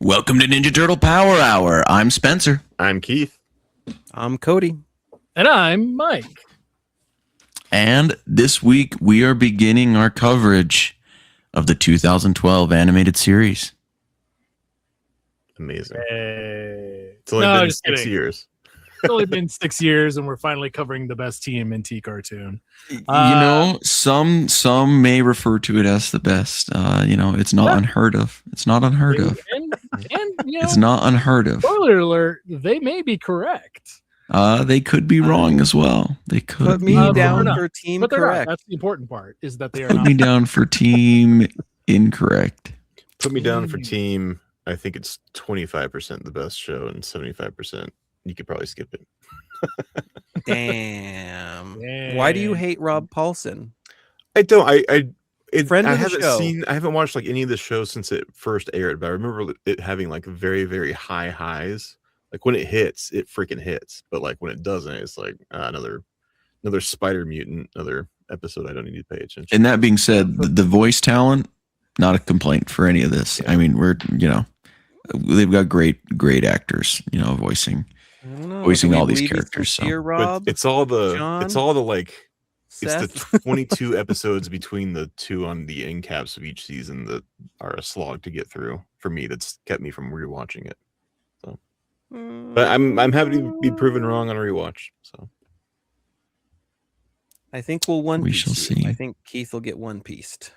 Welcome to Ninja Turtle Power Hour. I'm Spencer. I'm Keith. I'm Cody. And I'm Mike. And this week we are beginning our coverage of the 2012 animated series. Amazing. Hey. It's only been 6 years. It's only been 6 years, and we're finally covering the best TMNT cartoon. Some may refer to it as the best. It's not unheard of. It's not unheard of. And it's not unheard of. Spoiler alert, they may be correct. They could be wrong as well. They could put me down for team but correct. That's the important part, is that they are Put me down for team incorrect. Put me down for team, I think it's 25% the best show and 75%. You could probably skip it. Damn. Why do you hate Rob Paulson? I don't. I haven't watched like any of the shows since it first aired, but I remember it having like very, very high highs. Like when it hits, it freaking hits. But like when it doesn't, it's like another spider mutant, another episode I don't need to pay attention. And that being said, the voice talent, not a complaint for any of this. Yeah. I mean, they've got great actors, voicing all these characters. So. Rob, it's all the like Seth? It's the 22 episodes between the two on the end caps of each season that are a slog to get through for me. That's kept me from rewatching it. So, but I'm happy to be proven wrong on a rewatch. So, I think we shall see. I think Keith will get One Pieced.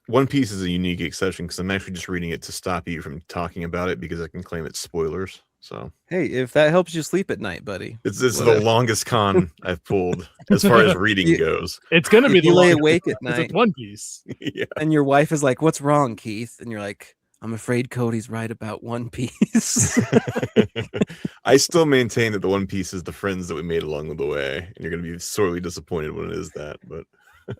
One Piece is a unique exception because I'm actually just reading it to stop you from talking about it because I can claim it's spoilers. So hey, if that helps you sleep at night, buddy, it's the longest con I've pulled as far as reading goes. It's gonna be you lay awake at night. It's One Piece, yeah. And your wife is like, "What's wrong, Keith?" And you're like, "I'm afraid Cody's right about One Piece." I still maintain that the One Piece is the friends that we made along the way, and you're gonna be sorely disappointed when it is that. But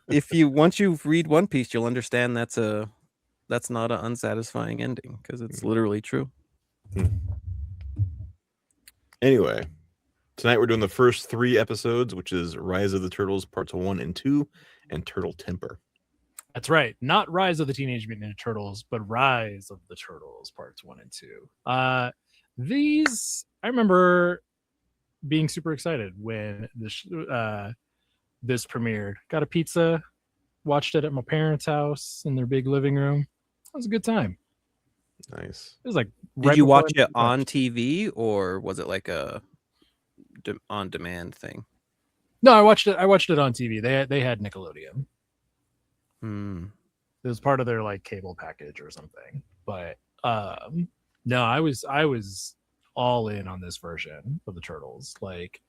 once you read One Piece, you'll understand that's not an unsatisfying ending because it's literally true. Anyway, tonight we're doing the first 3 episodes, which is Rise of the Turtles parts 1 and 2, and Turtle Temper. That's right. Not Rise of the Teenage Mutant Ninja Turtles, but Rise of the Turtles parts 1 and 2. These, I remember being super excited when this premiered. Got a pizza, watched it at my parents' house in their big living room. It was a good time. Nice. It was like. Did you watch it on TV or was it like a on-demand thing? No, I watched it on TV. They had Nickelodeon. It was part of their like cable package or something. But no, I was all in on this version of the Turtles. Like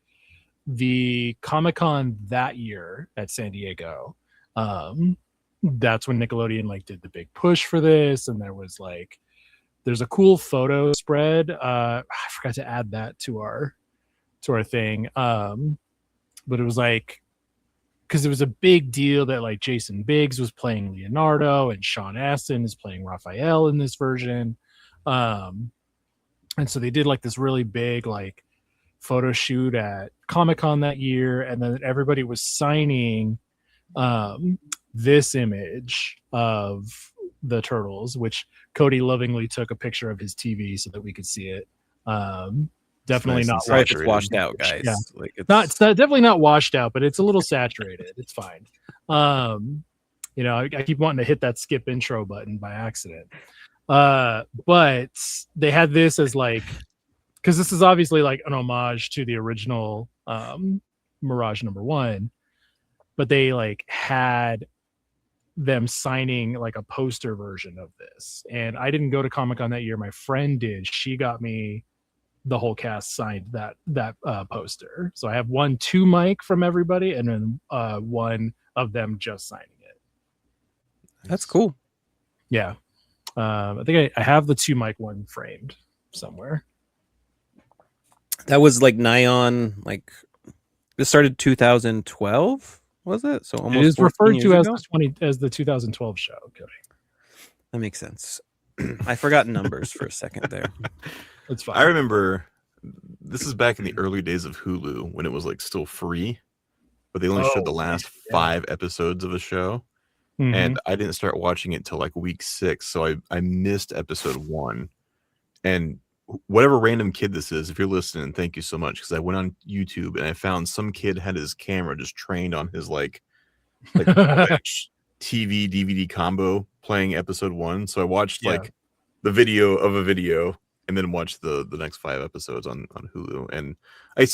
the Comic-Con that year at San Diego, that's when Nickelodeon like did the big push for this, and there's a cool photo spread. I forgot to add that to our thing. But it was like, because it was a big deal that like Jason Biggs was playing Leonardo and Sean Astin is playing Raphael in this version. And so they did like this really big like photo shoot at Comic-Con that year, and then everybody was signing this image of the Turtles, which Cody lovingly took a picture of his TV so that we could see it. Definitely not washed out, guys. Yeah. Like it's definitely not washed out, but it's a little saturated. It's fine. I keep wanting to hit that skip intro button by accident. But they had this as like, because this is obviously like an homage to the original Mirage #1, but they like had them signing like a poster version of this, and I didn't go to Comic-Con that year. My friend did. She got me the whole cast signed that poster, so I have 1 to Mike from everybody, and then one of them just signing it. That's cool. Yeah. I think I have the 2 Mike one framed somewhere. That was like nigh on, like this started 2012. Was it? So almost. It is referred to as the 2012 show. Okay. That makes sense. I forgot numbers for a second there. That's fine. I remember this is back in the early days of Hulu when it was like still free, but they only showed the last 5 episodes of a show. and I didn't start watching it till like week 6, so I missed episode 1. And whatever random kid this is, if you're listening, thank you so much, because I went on YouTube and I found some kid had his camera just trained on his like TV DVD combo playing episode 1. So I watched like the video of a video and then watched the next 5 episodes on Hulu. And I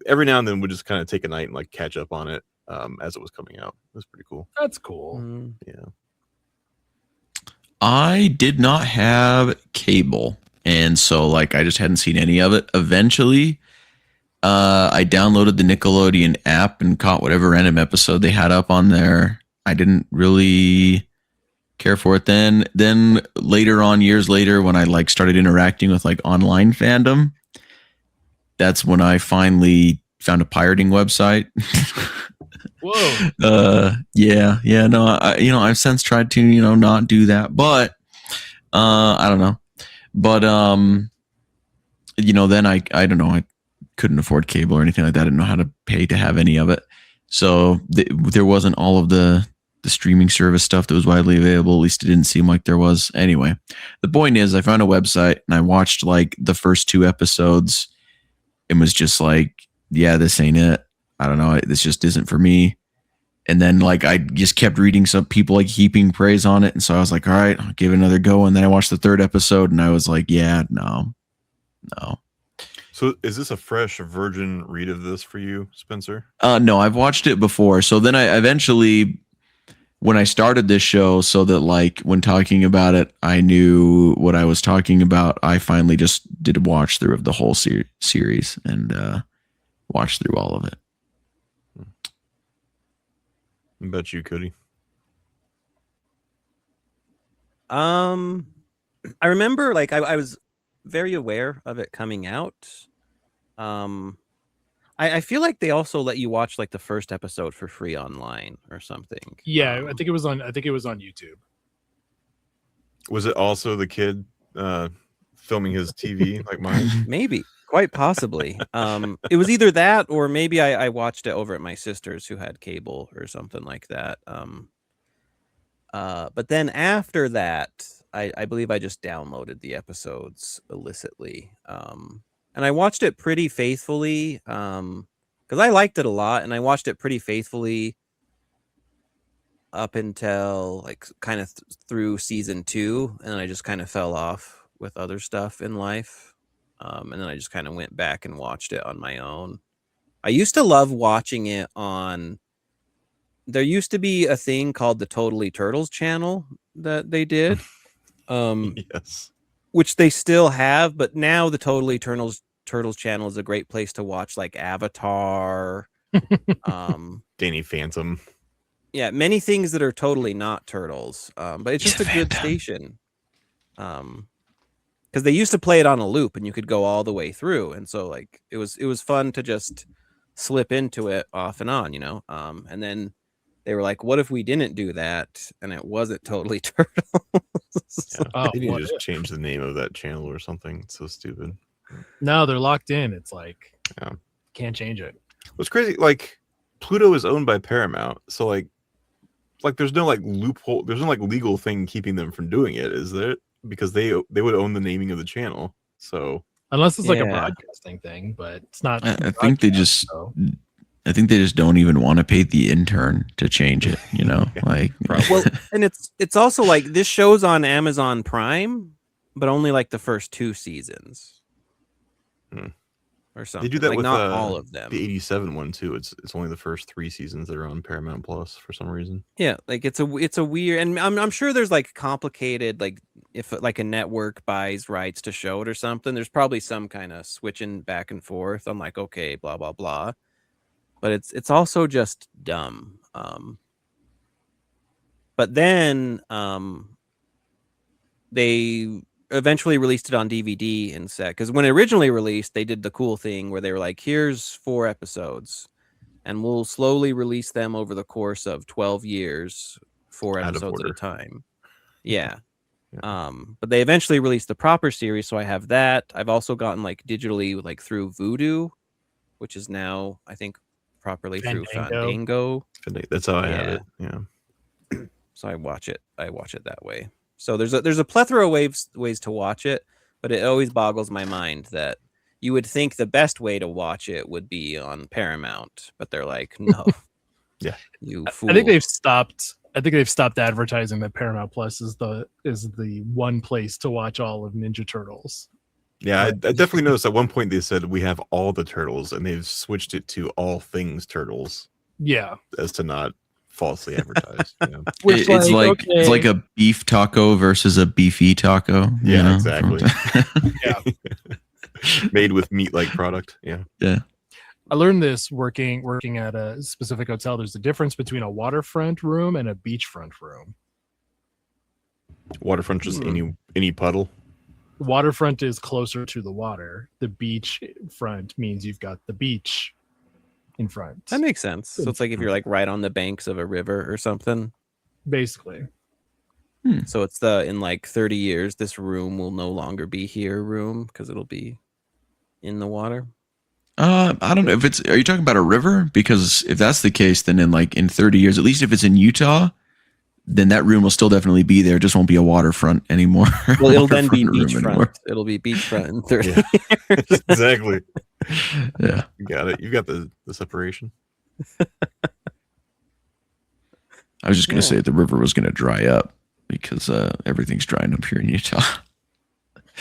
every now and then would just kind of take a night and like catch up on it as it was coming out. It was pretty cool. That's cool. Yeah. I did not have cable, and so like I just hadn't seen any of it. Eventually, I downloaded the Nickelodeon app and caught whatever random episode they had up on there. I didn't really care for it then. Then later on, years later, when I like started interacting with like online fandom, that's when I finally found a pirating website. Whoa. Yeah. No, I've since tried to, not do that, but I don't know. But then I don't know. I couldn't afford cable or anything like that. I didn't know how to pay to have any of it. So there wasn't all of the streaming service stuff that was widely available. At least it didn't seem like there was. Anyway, the point is I found a website and I watched like the first 2 episodes and was just like, yeah, this ain't it. I don't know. This just isn't for me. And then like I just kept reading some people like heaping praise on it. And so I was like, all right, I'll give it another go. And then I watched the 3rd episode and I was like, yeah, no. So is this a fresh virgin read of this for you, Spencer? No, I've watched it before. So then I eventually, when I started this show, so that like when talking about it, I knew what I was talking about, I finally just did a watch through of the whole series and watched through all of it. What about you, Cody? I remember like I was very aware of it coming out. I feel like they also let you watch like the first episode for free online or something. Yeah, I think it was on YouTube. Was it also the kid filming his TV like mine? Maybe, quite possibly. It was either that or maybe I watched it over at my sister's who had cable or something like that. But then after that, I believe I just downloaded the episodes illicitly. And I watched it pretty faithfully because I liked it a lot, and I watched it pretty faithfully up until like kind of through season 2, and then I just kind of fell off with other stuff in life. And then I just kind of went back and watched it on my own. I used to love watching it on. There used to be a thing called the Totally Turtles channel that they did. Yes. Which they still have, but now the Totally Turtles channel is a great place to watch like Avatar, Danny Phantom. Yeah, many things that are totally not turtles. But it's just a good station. Because they used to play it on a loop and you could go all the way through. And so like it was fun to just slip into it off and on, and then they were like, what if we didn't do that and it wasn't Totally Turtles? They need to just change the name of that channel or something. It's so stupid. No, they're locked in. It's like can't change it. What's crazy, like Pluto is owned by Paramount, so like there's no like loophole, there's no like legal thing keeping them from doing it, is there? Because they would own the naming of the channel. So unless it's like a broadcasting thing, but it's not. I think they just don't even want to pay the intern to change it, like well, and it's also like this show's on Amazon Prime, but only like the first 2 seasons. Or something. They do that like with not all of them. The 87 one too. It's only the first 3 seasons that are on Paramount Plus for some reason. Yeah, like it's a weird, and I'm sure there's like complicated, like if like a network buys rights to show it or something, there's probably some kind of switching back and forth. I'm like, okay, blah blah blah, but it's also just dumb. But then they eventually released it on DVD and set, because when it originally released, they did the cool thing where they were like, here's 4 episodes and we'll slowly release them over the course of 12 years, 4 episodes at a time. Yeah. But they eventually released the proper series, so I have that. I've also gotten like digitally like through Vudu, which is now I think properly through Fandango. That's how I have it. Yeah. I watch it that way. So there's a plethora of ways to watch it, but it always boggles my mind that you would think the best way to watch it would be on Paramount, but they're like, no. Yeah. You fool. I think they've stopped advertising that Paramount Plus is the one place to watch all of Ninja Turtles. Yeah, I definitely noticed at one point they said we have all the turtles, and they've switched it to all things turtles. Yeah, as to not falsely advertise. Yeah. It's like a beef taco versus a beefy taco. Yeah, exactly. Yeah, made with meat-like product. Yeah, yeah. I learned this working at a specific hotel. There's a difference between a waterfront room and a beachfront room. Waterfront, just any puddle. Waterfront is closer to the water. The beach front means you've got the beach in front. That makes sense. So it's like if you're like right on the banks of a river or something. Basically. So it's in like 30 years, this room will no longer be here room because it'll be in the water. I don't know are you talking about a river? Because if that's the case, then in 30 years, at least if it's in Utah, then that room will still definitely be there. It just won't be a waterfront anymore. Well, it'll then be beachfront. It'll be beachfront in 30 years. Exactly. Yeah. You got it. You got the separation. I was just going to say the river was going to dry up because everything's drying up here in Utah.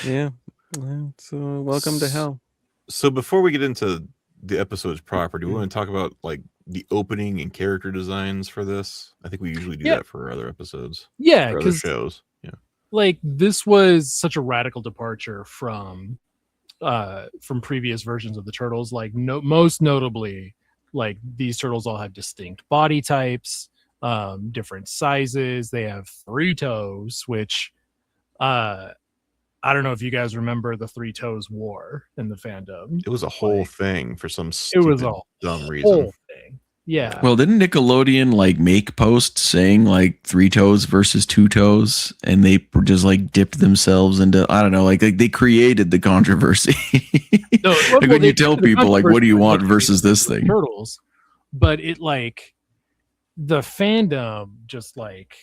Yeah. So welcome to hell. So before we get into the episode's proper, do we want to talk about like the opening and character designs for this? I think we usually do that for other episodes. Yeah, for other shows. Yeah. Like this was such a radical departure from previous versions of the Turtles. Like most notably, like these turtles all have distinct body types, different sizes. They have 3 toes, which I don't know if you guys remember the 3 toes war in the fandom. It was a whole thing for some stupid, dumb reason. Whole thing. Yeah. Well, didn't Nickelodeon like make posts saying like 3 toes versus 2 toes, and they just like dipped themselves into, I don't know, like they created the controversy. No, like when you tell people like, what do you want versus this thing? Turtles, but it like the fandom just like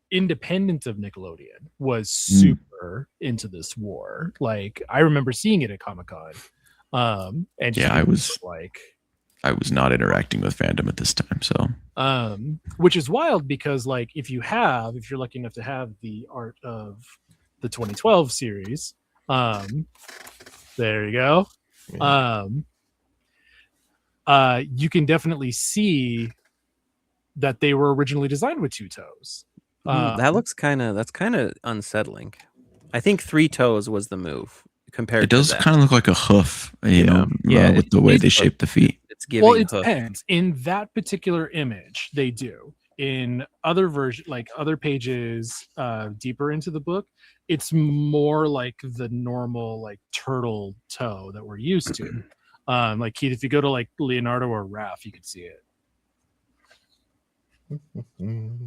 independent of Nickelodeon was super into this war. Like I remember seeing it at Comic-Con. And yeah, I was not interacting with fandom at this time. So which is wild because like if you're lucky enough to have the art of the 2012 series, there you go. You can definitely see that they were originally designed with 2 toes. That's kind of unsettling. I think 3 toes was the move compared. It does kind of look like a hoof, you know, with the way they shape the feet. It's giving. Well, it depends. In that particular image, they do. In other versions, like other pages, deeper into the book, it's more like the normal like turtle toe that we're used to. Like Keith, if you go to like Leonardo or Raph, you could see it.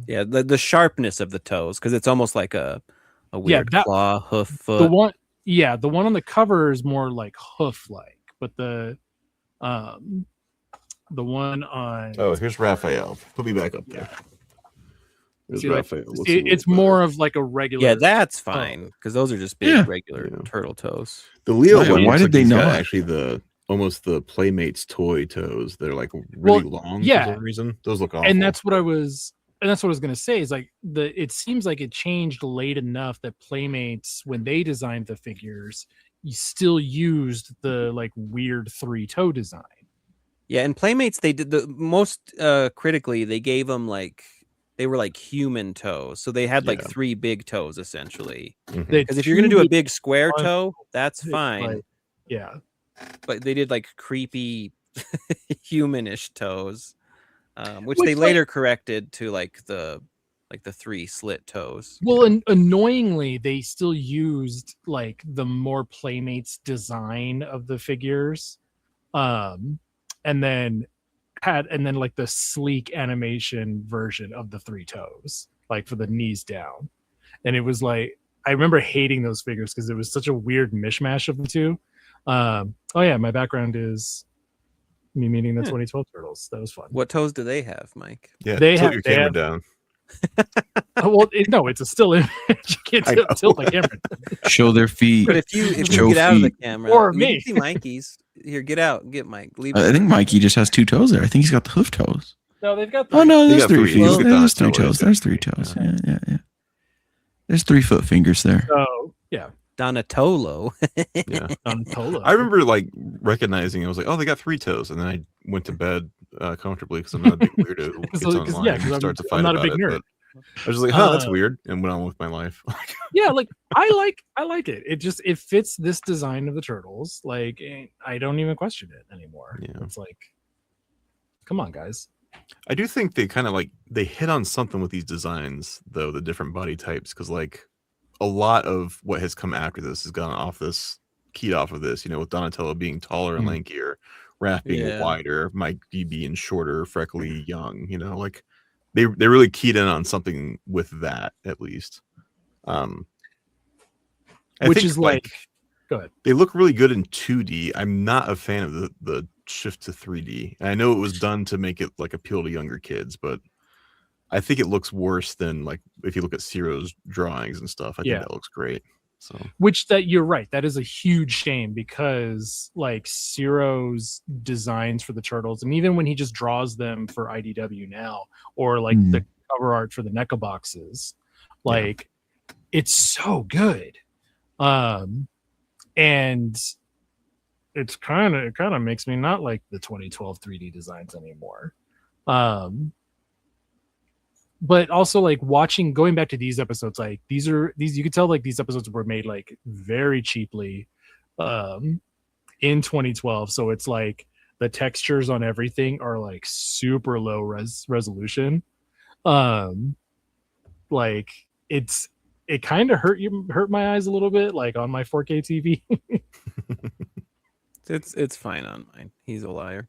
Yeah, the sharpness of the toes, because it's almost like a weird claw hoof foot. The one on the cover is more like hoof like, but the one on here's Raphael. Put me back up there. See, Raphael. It's more of like a regular. Yeah, that's fine because those are just big regular turtle toes. The Leo one. Why did they not actually almost the Playmates toy toes? They're like really long for some reason. Those look awful. And that's what I was gonna say is like it seems like it changed late enough that Playmates, when they designed the figures, you still used the like weird 3-toe design. Yeah, and Playmates, they did the most critically, they gave them like they were like human toes. So they had like 3 big toes essentially. Because if you're gonna do a big square toe, that's fine. But they did like creepy humanish toes, which they later corrected to like the 3 slit toes. Well, and annoyingly, they still used like the more Playmates design of the figures, and then like the sleek animation version of the 3 toes, like for the knees down. And it was like I remember hating those figures because it was such a weird mishmash of the two. My background is me meeting the 2012 Turtles. That was fun. What toes do they have, Mike? Yeah, they have your camera down. Well, no, it's a still image. You can't tilt my camera. Show their feet. But if you Show get out of the feet. camera, Or we me. can see Mikey's. Here, get out. Get Mike. Leave. I think Mikey just has 2 toes there. I think he's got the hoof toes. No, they've got 3. Oh no, They there's got 3 three. feet. Look at There's 3 Donatello. toes. There's 3 toes. Yeah. There's 3 foot fingers there. So yeah, Donatello. Yeah. Donatello. I remember like recognizing. I was like, oh, they got 3 toes, and then I went to bed comfortably because I'm not a big weirdo who gets online and starts to fight I'm not a about big it. nerd. But I was just like, oh, that's weird, and went on with my life. Yeah, like I like it. It fits this design of the turtles. Like I don't even question it anymore. Yeah. It's like, come on, guys. I do think they kind of like they hit on something with these designs, though, the different body types, because like a lot of what has come after this has gone off this, keyed off of this, with Donatello being taller and lankier, Raph being wider, Mike D being shorter, freckly, young, like they really keyed in on something with that, at least. Which is like, go ahead. They look really good in 2D. I'm not a fan of the shift to 3D. And I know it was done to make it like appeal to younger kids, but I think it looks worse than like if you look at Ciro's drawings and stuff. I think that looks great. So You're right. That is a huge shame because like Ciro's designs for the turtles, and even when he just draws them for IDW now, or like the cover art for the NECA boxes, like it's so good. And it kind of makes me not like the 2012 3D designs anymore. But also like going back to these episodes, like these you could tell like these episodes were made like very cheaply in 2012. So it's like the textures on everything are like super low resolution. Like it kind of hurt my eyes a little bit, like on my 4K TV. It's fine on mine. He's a liar.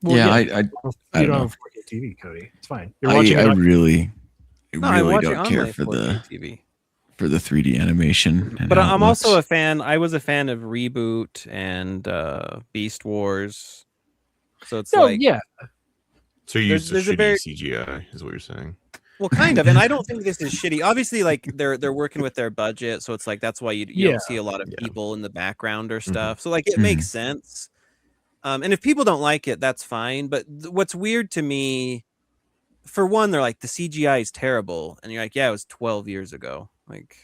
Well, I you don't have 4K TV, Cody. It's fine. You're watching I really watch it don't on care my for 4K TV. For the 3D animation. But I'm also a fan. I was a fan of Reboot and Beast Wars. So it's So you use the shitty CGI, is what you're saying. Well, kind of, and I don't think this is shitty. Obviously, like they're working with their budget, so it's like that's why you don't see a lot of people in the background or stuff. So like it makes sense. And if people don't like it, that's fine. But what's weird to me, for one, they're like the CGI is terrible, and you're like, yeah, it was 12 years ago. Like,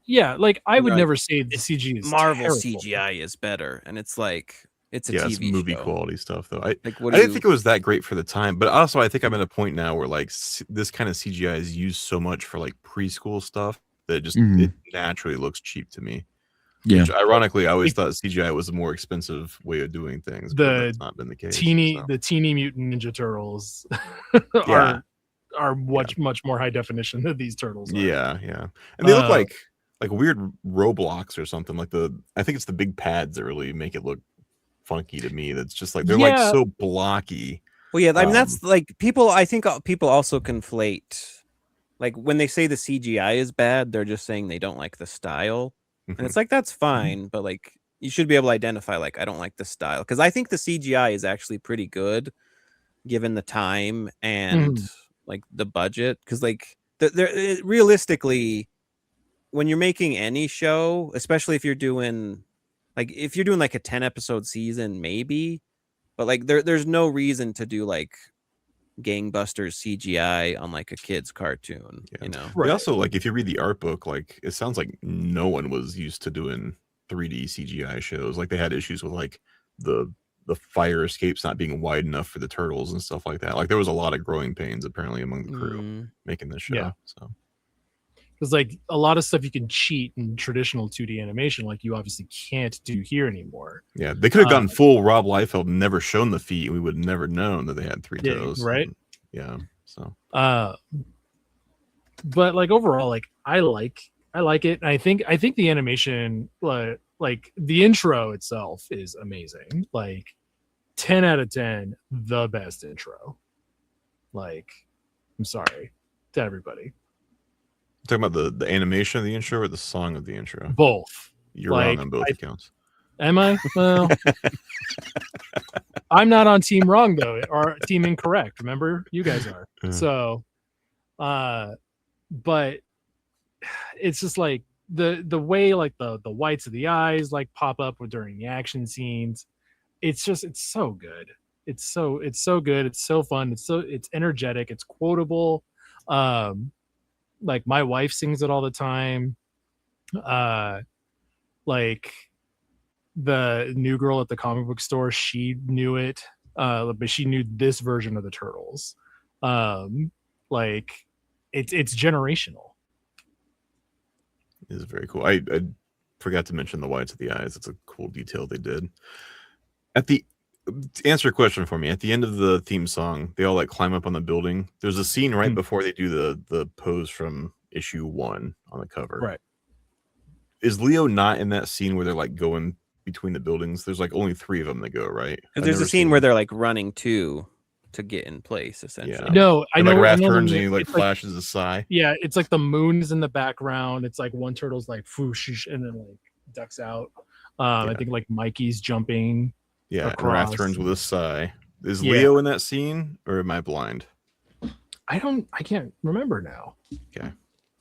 like I would never say the CG is Marvel terrible. CGI is better, and it's like it's a TV it's movie show. quality stuff though. I didn't think it was that great for the time, but also I think I'm at a point now where like this kind of CGI is used so much for like preschool stuff that it naturally looks cheap to me. Yeah. Which, ironically, I always thought CGI was a more expensive way of doing things. But that's not been the case. The Teenage Mutant Ninja Turtles are much more high definition than these turtles are. Yeah, and they look like weird Roblox or something. Like I think it's the big pads that really make it look funky to me. That's just like they're like so blocky. Well, yeah, I mean that's like people. I think people also conflate, like when they say the CGI is bad, they're just saying they don't like the style. And it's like, that's fine, but like you should be able to identify, like, I don't like the style, because I think the CGI is actually pretty good given the time and like the budget, because like realistically, when you're making any show, especially if you're doing like a 10 episode season, maybe, but like there's no reason to do like gangbusters CGI on like a kid's cartoon, Right. Also, like if you read the art book, like it sounds like no one was used to doing 3D CGI shows. Like they had issues with like the fire escapes not being wide enough for the turtles and stuff like that. Like there was a lot of growing pains apparently among the crew making this show. So because like a lot of stuff you can cheat in traditional 2D animation, like you obviously can't do here anymore. Yeah, they could have gone full Rob Liefeld and never shown the feet, and we would have never known that they had 3 toes. Right? So but like overall, like I like it. And I think the animation, like the intro itself is amazing. Like 10 out of 10, the best intro. Like, I'm sorry to everybody. Talking about the animation of the intro or the song of the intro? Both. You're wrong on both accounts. Am I? Well, I'm not on team wrong though, or team incorrect. Remember, you guys are. So, But it's just like the way like the whites of the eyes like pop up during the action scenes. It's so good. It's so good. It's so fun. It's energetic. It's quotable. Like my wife sings it all the time. Like the new girl at the comic book store, she knew it, but she knew this version of the Turtles. Like it's generational. It is very cool. I forgot to mention the whites of the eyes. It's a cool detail they did. To answer a question for me, at the end of the theme song, they all like climb up on the building. There's a scene right before they do the pose from issue 1 on the cover. Right. Is Leo not in that scene where they're like going between the buildings? There's like only 3 of them that go, right? There's a scene where they're like running to get in place, essentially. Yeah. No, I know. Like Raph turns and he like flashes a sigh. Yeah, it's like the moon is in the background. It's like one turtle's like whoosh and then like ducks out. I think like Mikey's jumping. Yeah, across. And Raph turns with a sigh. Is Leo in that scene, or am I blind? I can't remember now. Okay.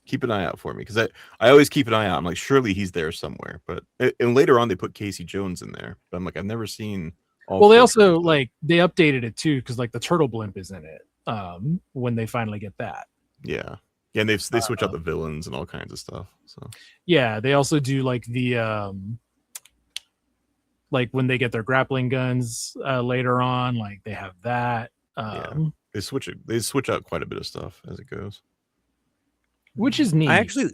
Keep an eye out for me, because I always keep an eye out. I'm like, surely he's there somewhere. But and later on they put Casey Jones in there. But I'm like, I've never seen well, they also like they updated it too, because like the turtle blimp is in it. When they finally get that. Yeah. Yeah, and they switch out the villains and all kinds of stuff. So yeah, they also do like the like when they get their grappling guns later on, like they have that. They switch out quite a bit of stuff as it goes, which is neat. I actually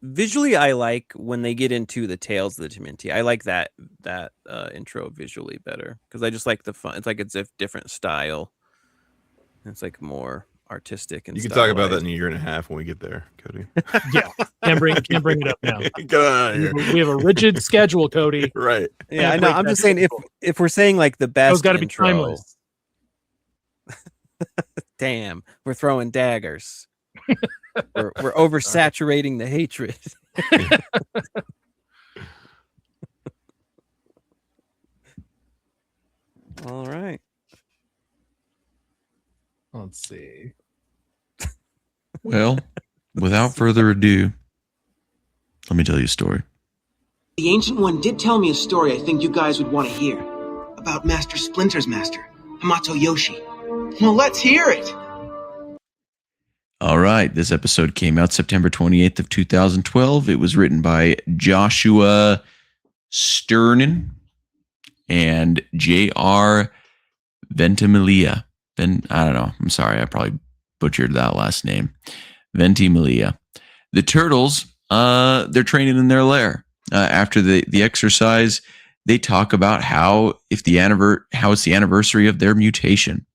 visually I like when they get into the Tales of the TMNT. I like that intro visually better, because I just like the fun. It's like it's a different style. It's like more artistic and you can talk about that in a year and a half when we get there, Cody. Yeah, can't bring it up now. Get out of here. We have a rigid schedule, Cody. Right. Yeah, I know. I'm just saying if we're saying like the best, it's got to be timeless. Damn, we're throwing daggers. we're oversaturating the hatred. All right. Let's see. Well, without further ado, let me tell you a story. The Ancient One did tell me a story I think you guys would want to hear. About Master Splinter's master, Hamato Yoshi. Well, let's hear it! All right, this episode came out September 28th of 2012. It was written by Joshua Sternin and J.R. Ventimiglia. I don't know. I'm sorry. I probably butchered that last name. Ventimiglia. The Turtles, they're training in their lair. After the exercise, they talk about how it's the anniversary of their mutation.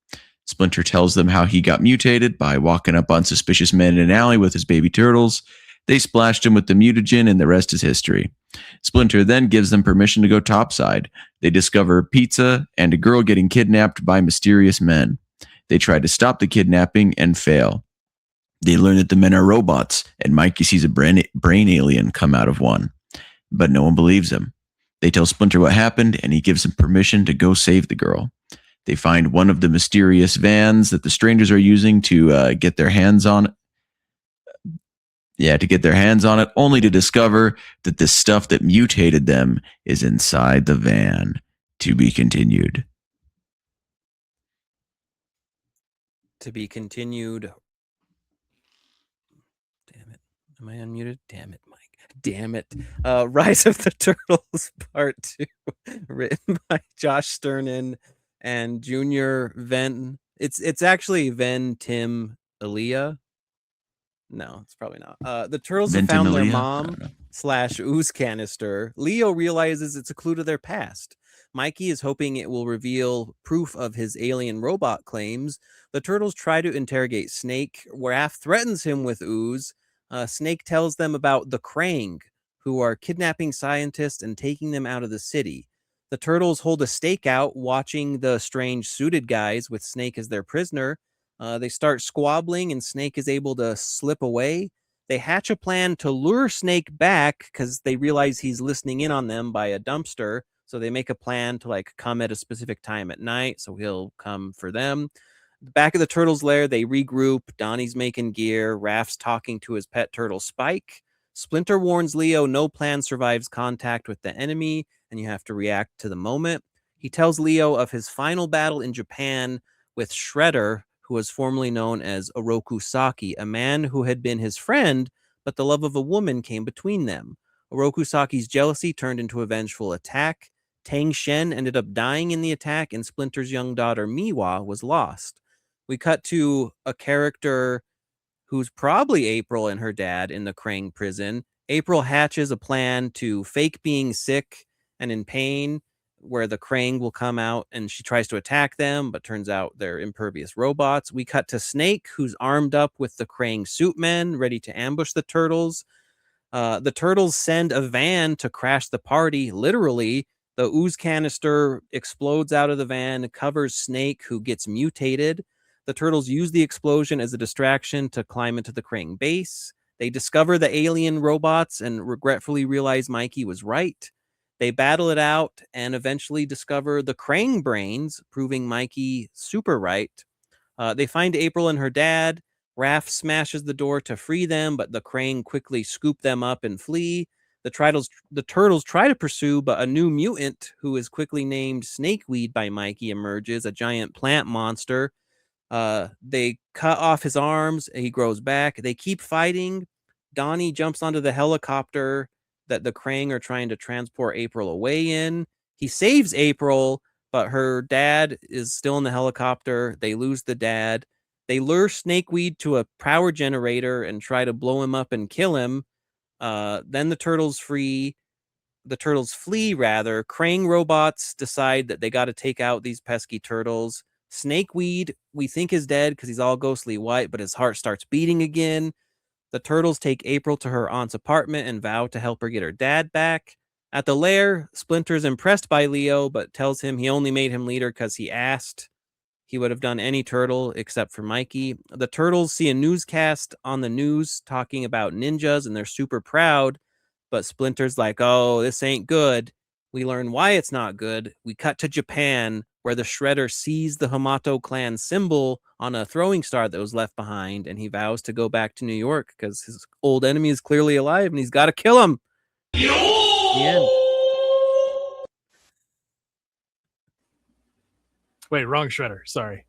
Splinter tells them how he got mutated by walking up on suspicious men in an alley with his baby turtles. They splashed him with the mutagen, and the rest is history. Splinter then gives them permission to go topside. They discover pizza and a girl getting kidnapped by mysterious men. They try to stop the kidnapping and fail. They learn that the men are robots, and Mikey sees a brain alien come out of one. But no one believes him. They tell Splinter what happened, and he gives them permission to go save the girl. They find one of the mysterious vans that the strangers are using to get their hands on it. Yeah, to get their hands on it, only to discover that the stuff that mutated them is inside the van. To be continued. To be continued. Damn it. Am I unmuted? Damn it, Mike. Damn it. Rise of the Turtles Part 2. Written by Josh Sternin and Junior Ven. It's actually Ventimiglia. No, it's probably not. The Turtles have found their mom / ooze canister. Leo realizes it's a clue to their past. Mikey is hoping it will reveal proof of his alien robot claims. The Turtles try to interrogate Snake. Raph threatens him with ooze. Snake tells them about the Krang, who are kidnapping scientists and taking them out of the city. The Turtles hold a stakeout watching the strange suited guys with Snake as their prisoner. They start squabbling and Snake is able to slip away. They hatch a plan to lure Snake back because they realize he's listening in on them by a dumpster. So they make a plan to like come at a specific time at night, so he'll come for them. Back at the turtles' lair, they regroup. Donnie's making gear. Raph's talking to his pet turtle, Spike. Splinter warns Leo no plan survives contact with the enemy, and you have to react to the moment. He tells Leo of his final battle in Japan with Shredder, who was formerly known as Oroku Saki, a man who had been his friend, but the love of a woman came between them. Oroku Saki's jealousy turned into a vengeful attack. Tang Shen ended up dying in the attack, and Splinter's young daughter, Miwa, was lost. We cut to a character who's probably April and her dad in the Krang prison. April hatches a plan to fake being sick and in pain, where the Krang will come out, and she tries to attack them, but turns out they're impervious robots. We cut to Snake, who's armed up with the Krang suit men, ready to ambush the turtles. The turtles send a van to crash the party, literally. The ooze canister explodes out of the van, covers Snake, who gets mutated. The turtles use the explosion as a distraction to climb into the Krang base. They discover the alien robots and regretfully realize Mikey was right. They battle it out and eventually discover the Krang brains, proving Mikey super right. They find April and her dad. Raph smashes the door to free them, but the Krang quickly scoop them up and flee. The turtles try to pursue, but a new mutant, who is quickly named Snakeweed by Mikey, emerges, a giant plant monster. They cut off his arms. He grows back. They keep fighting. Donnie jumps onto the helicopter that the Krang are trying to transport April away in. He saves April, but her dad is still in the helicopter. They lose the dad. They lure Snakeweed to a power generator and try to blow him up and kill him. Then the turtles flee. Krang robots decide that they got to take out these pesky turtles. Snakeweed, we think, is dead because he's all ghostly white, but his heart starts beating again. The turtles take April to her aunt's apartment and vow to help her get her dad back. At the lair, Splinter's impressed by Leo, but tells him he only made him leader because he asked. He would have done any turtle except for Mikey. The turtles see a newscast on the news talking about ninjas, and they're super proud. But Splinter's like, oh, this ain't good. We learn why it's not good. We cut to Japan, where the Shredder sees the Hamato clan symbol on a throwing star that was left behind, and he vows to go back to New York because his old enemy is clearly alive, and he's got to kill him. The end. Wait, wrong Shredder. Sorry.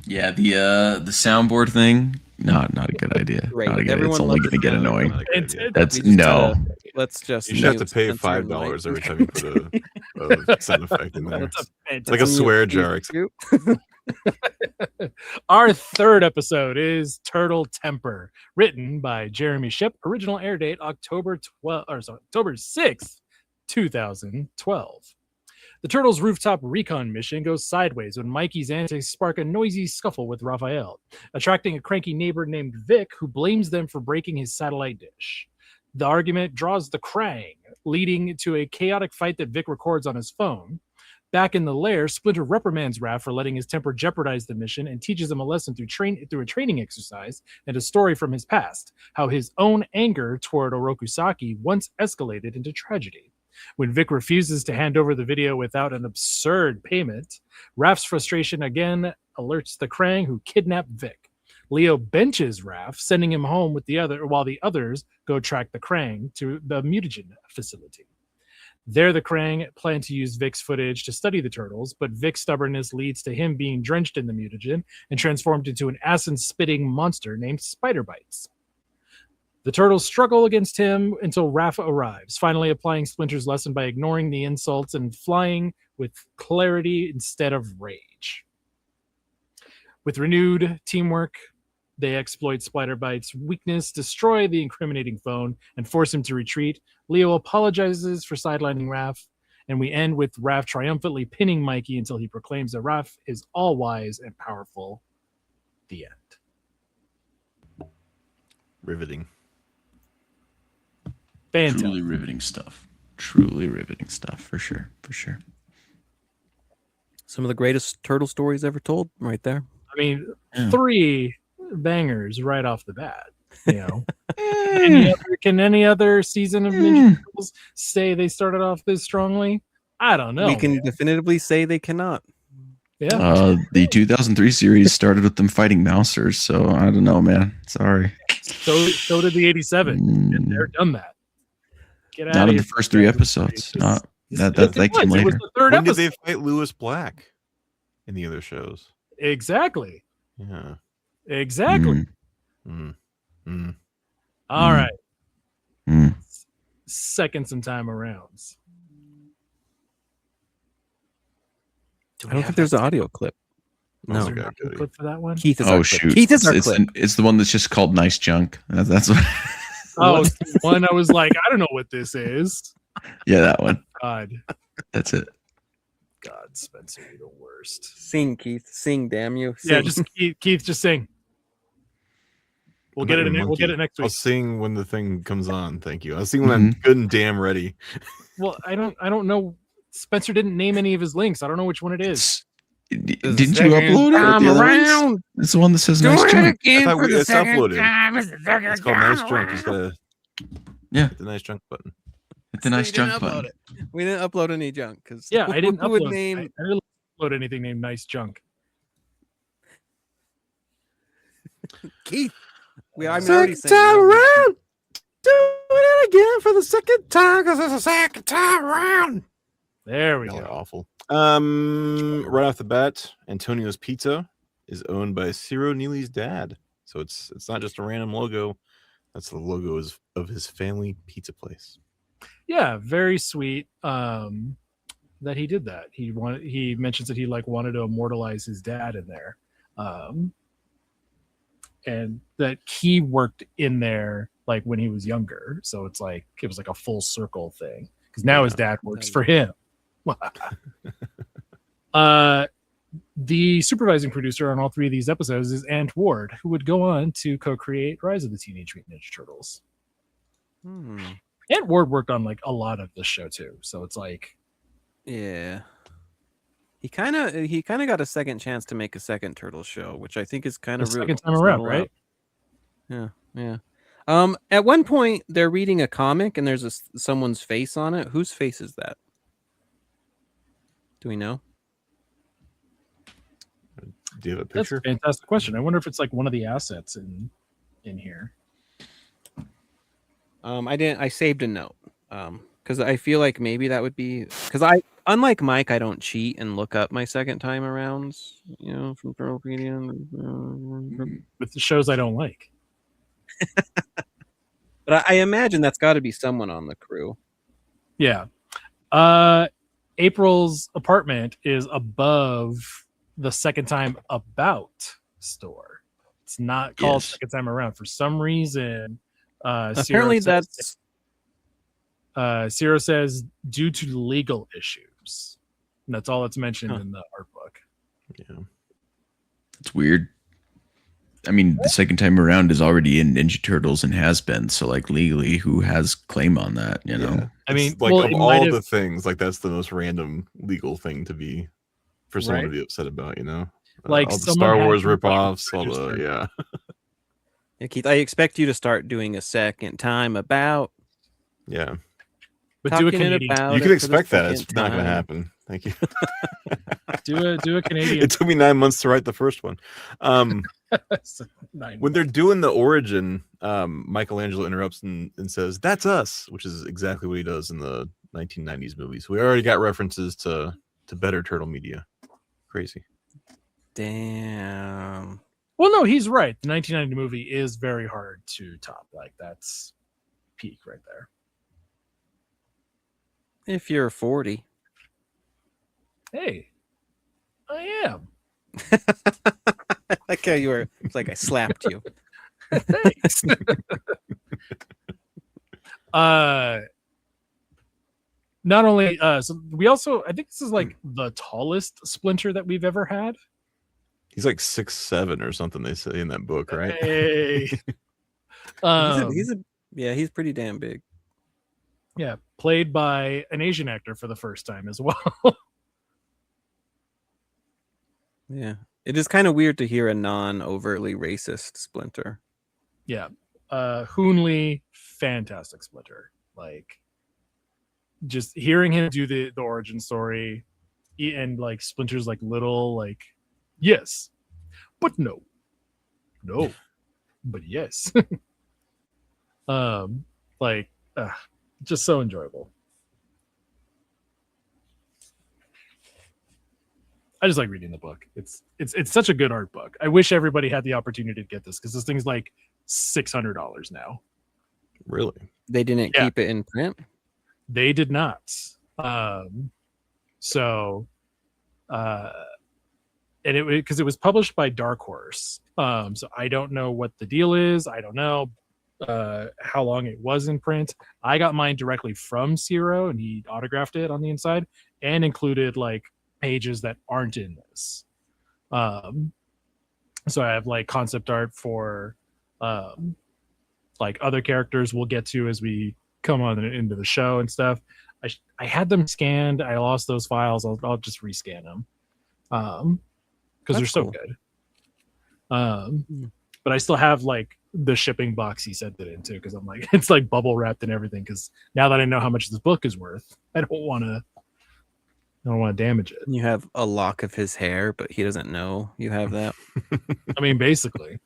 Yeah, the soundboard thing, not a good idea. Great. Not a good, Everyone it's only loves going to get it. annoying. It- That's We just no. Let's just. You should have to pay mute Spencer and $5 Mike. every time you put a sound effect in there. That's a It's like a fantastic- swear jar. Our third episode is Turtle Temper, written by Jeremy Shipp. Original air date October 6th, 2012. The Turtles' rooftop recon mission goes sideways when Mikey's antics spark a noisy scuffle with Raphael, attracting a cranky neighbor named Vic who blames them for breaking his satellite dish. The argument draws the Krang, leading to a chaotic fight that Vic records on his phone. Back in the lair, Splinter reprimands Raph for letting his temper jeopardize the mission and teaches him a lesson through a training exercise and a story from his past, how his own anger toward Oroku Saki once escalated into tragedy. When Vic refuses to hand over the video without an absurd payment, Raph's frustration again alerts the Krang, who kidnap Vic. Leo benches Raph, sending him home while the others go track the Krang to the mutagen facility. There, the Krang plan to use Vic's footage to study the turtles, but Vic's stubbornness leads to him being drenched in the mutagen and transformed into an acid-spitting monster named Spider Bites. The turtles struggle against him until Raph arrives, finally applying Splinter's lesson by ignoring the insults and flying with clarity instead of rage. With renewed teamwork, they exploit Spider Bite's weakness, destroy the incriminating phone, and force him to retreat. Leo apologizes for sidelining Raph, and we end with Raph triumphantly pinning Mikey until he proclaims that Raph is all-wise and powerful. The end. Riveting. Fantastic. Truly riveting stuff. Truly riveting stuff, for sure. For sure. Some of the greatest turtle stories ever told, right there. I mean, Yeah. 3 bangers right off the bat. You know, can any other season of Ninja Turtles say they started off this strongly? I don't know. We can definitively say they cannot. Yeah. The 2003 series started with them fighting mousers, so I don't know, man. Sorry. So did the 87, and they're done that. Get out Not of in here. the first 3 episodes. Not that came It was later. the third When episode. did they fight Lewis Black in the other shows? Exactly. Yeah. Exactly. All right. Seconds and time arounds. I don't think there's an audio clip. No. Okay, Clip for that one. Keith is Oh our shoot! clip. Keith is our clip. It's the one that's just called Nice Junk. That's what. Oh, one I was like, I don't know what this is. Yeah, that one. God, That's it. God, Spencer, you're the worst. Sing, Keith. Sing, damn you. Sing. Yeah, just Keith, just sing. We'll get it. We'll get it next I'll week. sing when the thing comes on. Thank you. I'll sing when I'm good and damn ready. Well, I don't know. Spencer didn't name any of his links. I don't know which one it is. Didn't you upload it? It's the one that says Nice Junk. I thought it's uploaded. It's called Nice Junk. Just gotta hit the Nice Junk button. Hit the Nice Junk button. We didn't upload any junk because I didn't upload. I didn't upload anything named Nice Junk. Keith, I'm second already time around. Doing it again for the second time because it's a second time around. There we go. Awful. Right off the bat, Antonio's Pizza is owned by Ciro Neely's dad, so it's not just a random logo. That's the logo of his family pizza place. Yeah, very sweet. That he did that. He mentions that he wanted to immortalize his dad in there, and that he worked in there when he was younger. So it was like a full circle thing because now his dad works for him. The supervising producer on all 3 of these episodes is Ant Ward, who would go on to co-create Rise of the Teenage Mutant Ninja Turtles. Ant Ward worked on a lot of this show too, so it's yeah. He kind of got a second chance to make a second Turtles show, which I think is kind of rude. Second time around, right? Yeah. At one point, they're reading a comic and there's someone's face on it. Whose face is that? Do we know? Do you have a picture? That's a fantastic question. I wonder if it's one of the assets in here. I saved a note because I feel like maybe that would be because unlike Mike, I don't cheat and look up my second time arounds, from Turtlepedia. With the shows I don't like. But I imagine that's got to be someone on the crew. Yeah. April's apartment is above the Second Time About store. It's not called Second Time Around for some reason. Apparently that's Ciro says due to legal issues. And that's all that's mentioned in the art book. Yeah. It's weird. I mean, the Second Time Around is already in Ninja Turtles and has been, so legally, who has claim on that? Yeah. I mean, of all the things, that's the most random legal thing to be for someone to be upset about. All the Star Wars ripoffs, all the Yeah, Keith, I expect you to start doing a Second Time About. Yeah. But do a Canadian. You can expect that. It's not going to happen. Thank you. do a Canadian. It took me 9 months to write the first one. When they're doing the origin, Michelangelo interrupts and says, "That's us," which is exactly what he does in the 1990s movies. We already got references to better turtle media. Crazy. Damn. Well, no, he's right. The 1990 movie is very hard to top. That's peak right there. If you're 40. Hey, I am. I like how you were. It's like I slapped you. Thanks. Not only, so we also, I think this is the tallest Splinter that we've ever had. He's 6'7" or something. They say in that book, right? Hey. He's pretty damn big. Yeah, played by an Asian actor for the first time as well. Yeah, it is kind of weird to hear a non-overtly racist Splinter. Yeah, Hoon Lee, fantastic Splinter. Just hearing him do the origin story, and like Splinter's like little like, yes, but no, but yes. Like just so enjoyable. I just like reading the book. It's such a good art book. I wish everybody had the opportunity to get this because this thing's like $600 now. Really? They didn't keep it in print? They did not. So and it because it was published by Dark Horse. So I don't know what the deal is. I don't know how long it was in print. I got mine directly from Ciro, and he autographed it on the inside and included like pages that aren't in this. So I have like concept art for like other characters we'll get to as we come on into the show and stuff. I had them scanned. I lost those files. I'll just rescan them because they're so good. But I still have like the shipping box he sent it into because I'm like, it's like bubble wrapped and everything. Because now that I know how much this book is worth, I don't want to damage it. You have a lock of his hair, but he doesn't know you have that. I mean, basically.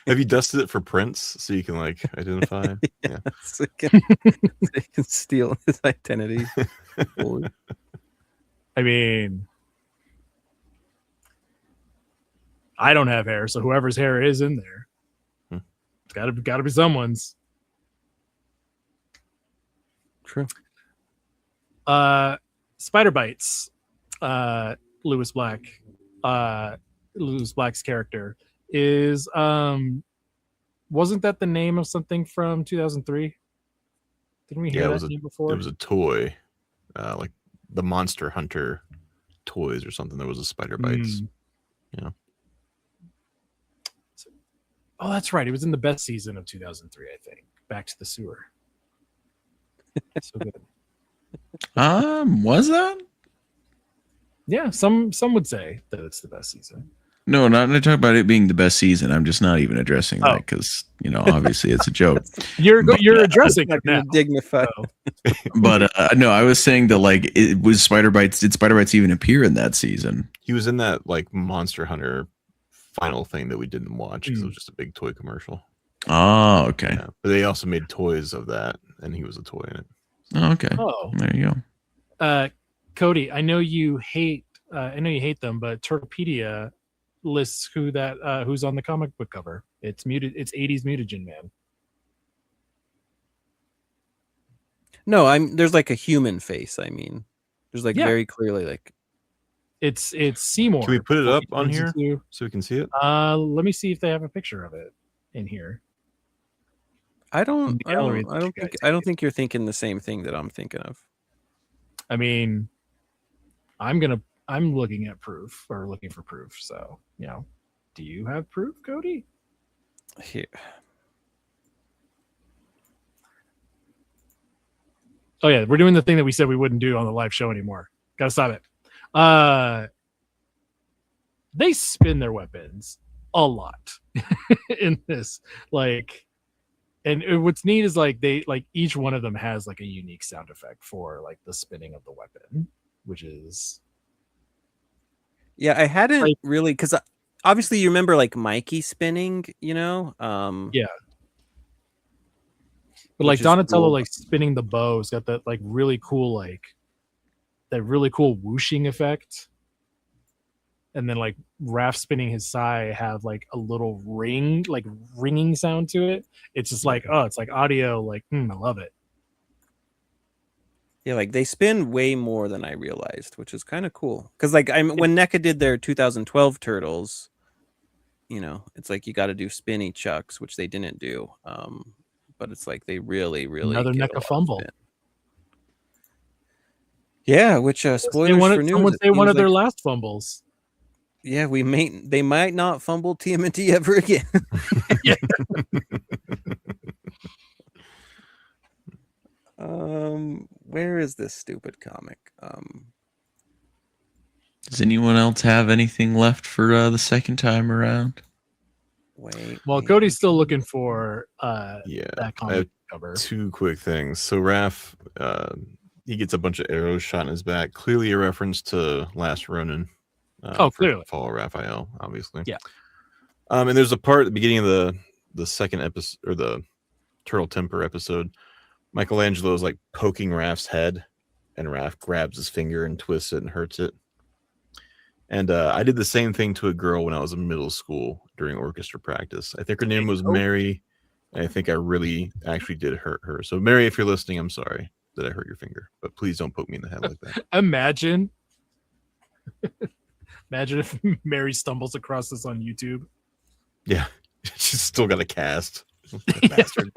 Have you dusted it for prints so you can like identify? Yeah. So they can steal his identity. I mean, I don't have hair, so whoever's hair is in there, it's got to be someone's. True. Spider Bites. Lewis Black's character is wasn't that the name of something from 2003? Didn't we hear that name before? It was a toy, like the Monster Hunter toys or something. There was a Spider Bites. Yeah. Oh, that's right. It was in the best season of 2003, I think. Back to the Sewer. So good. Was that? Yeah, some would say that it's the best season. No, not to talk about it being the best season. I'm just not even addressing that because obviously it's a joke. You're addressing it now. Dignified. So. But no, I was saying that like it was Spider Bites. Did Spider Bites even appear in that season? He was in that like Monster Hunter final thing that we didn't watch because it was just a big toy commercial. Oh, okay. Yeah. But they also made toys of that, and he was a toy in it. Oh, okay. Oh, there you go. Cody, I know you hate them, but Turtlepedia lists who's on the comic book cover. It's 80s Mutagen Man. No, there's like a human face. I mean, there's like very clearly like it's Seymour. Can we put it up on here so we can see it? Let me see if they have a picture of it in here. I don't think you're thinking the same thing that I'm thinking of. I mean, I'm looking at proof or looking for proof. So, do you have proof, Cody? Here. Oh yeah, we're doing the thing that we said we wouldn't do on the live show anymore. Gotta stop it. They spin their weapons a lot in this. Like, and what's neat is like each one of them has like a unique sound effect for like the spinning of the weapon, which is. Yeah, I hadn't really because obviously you remember like Mikey spinning, Yeah. But like Donatello, cool. Like spinning the bow, has got that like really cool whooshing effect. And then like Raph spinning his sai have like a little ringing sound to it. It's just like, it's like audio, like, I love it. Yeah, like they spin way more than I realized, which is kind of cool. Because like when NECA did their 2012 Turtles, it's like you got to do spinny chucks, which they didn't do. But it's like they really another NECA fumble. Yeah, which spoilers for news. Someone say one of their last fumbles. Yeah, they might not fumble TMNT ever again. Yeah. Where is this stupid comic? Does anyone else have anything left for the second time around? Cody's still looking for that comic cover. Two quick things. So Raph he gets a bunch of arrows shot in his back. Clearly a reference to Last Ronin. Clearly. Follow Raphael, obviously. Yeah. And there's a part at the beginning of the second episode, or the Turtle Temper episode. Michelangelo is like poking Raph's head, and Raph grabs his finger and twists it and hurts it. And I did the same thing to a girl when I was in middle school during orchestra practice. I think her name was Mary, and I think I really actually did hurt her. So Mary, if you're listening, I'm sorry that I hurt your finger, but please don't poke me in the head like that. Imagine if Mary stumbles across this on YouTube. Yeah, she's still got a cast. Bastard.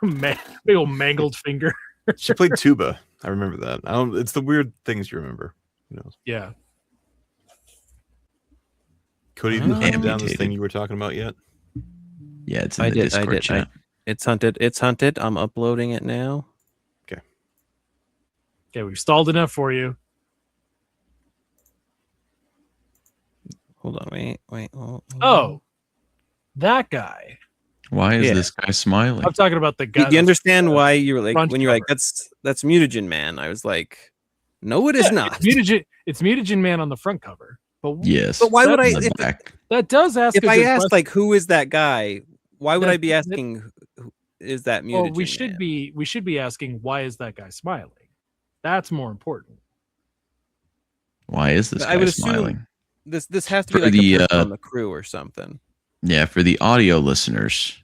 Big old mangled finger. She played tuba. I remember that. It's the weird things you remember. Who knows? Yeah. Cody, did you hunt down this thing you were talking about yet? Yeah, it's in the Discord chat. It's hunted. It's hunted. I'm uploading it now. Okay, we've stalled enough for you. Hold on, wait. Oh, that guy. Why is this guy smiling? I'm talking about the guy. You understand why you were like, when you're like, that's Mutagen Man. I was like, no, it is not. It's Mutagen Man on the front cover. But yes. But why would I? That does ask. If I asked like, who is that guy? Why would I be asking? Who is that Mutagen? Well, we should be asking, why is that guy smiling? That's more important. Why is this guy smiling? This has to be like a person on the crew or something. Yeah, for the audio listeners,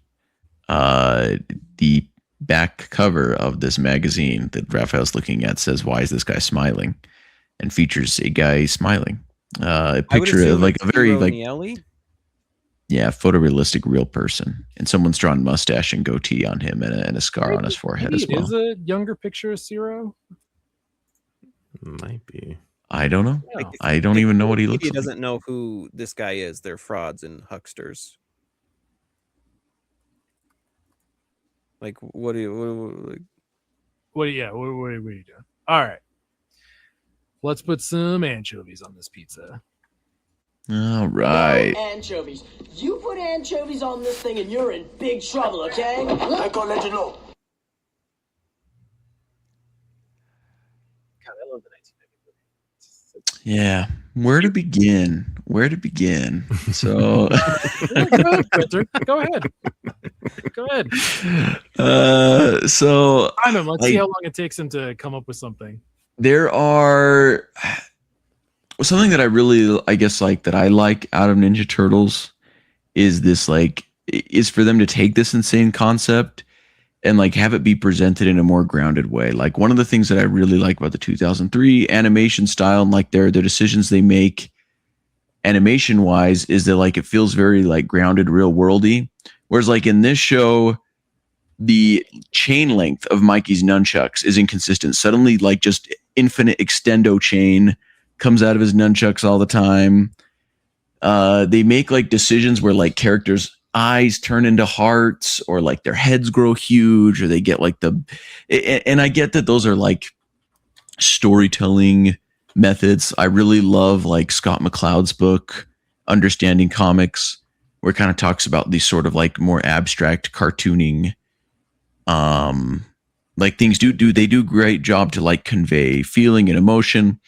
the back cover of this magazine that Raphael's looking at says, "Why is this guy smiling?" and features a guy smiling. A picture of like a very photorealistic real person, and someone's drawn mustache and goatee on him and a scar on his forehead as well. Is a younger picture of Zero? Might be. I don't know. No. I don't even know what he looks like. He doesn't know who this guy is. They're frauds and hucksters. Like, what are you doing? All right. Let's put some anchovies on this pizza. All right. No anchovies. You put anchovies on this thing and you're in big trouble, okay? I'm gonna let you know. God, I love the 1990s. Yeah. Where to begin? So Go ahead. So Simon, let's see how long it takes him to come up with something. There are something that I really, I guess, like that I like out of Ninja Turtles is this, like, is for them to take this insane concept and like have it be presented in a more grounded way. Like, one of the things that I really like about the 2003 animation style and like their decisions they make animation wise is that like it feels very like grounded, real worldy. Whereas like in this show, the chain length of Mikey's nunchucks is inconsistent. Suddenly, like, just infinite extendo chain comes out of his nunchucks all the time. They make like decisions where like characters' eyes turn into hearts, or like their heads grow huge, or they get like and I get that those are like storytelling methods. I really love like Scott McCloud's book, Understanding Comics, where it kind of talks about these sort of like more abstract cartooning like things they do a great job to like convey feeling and emotion,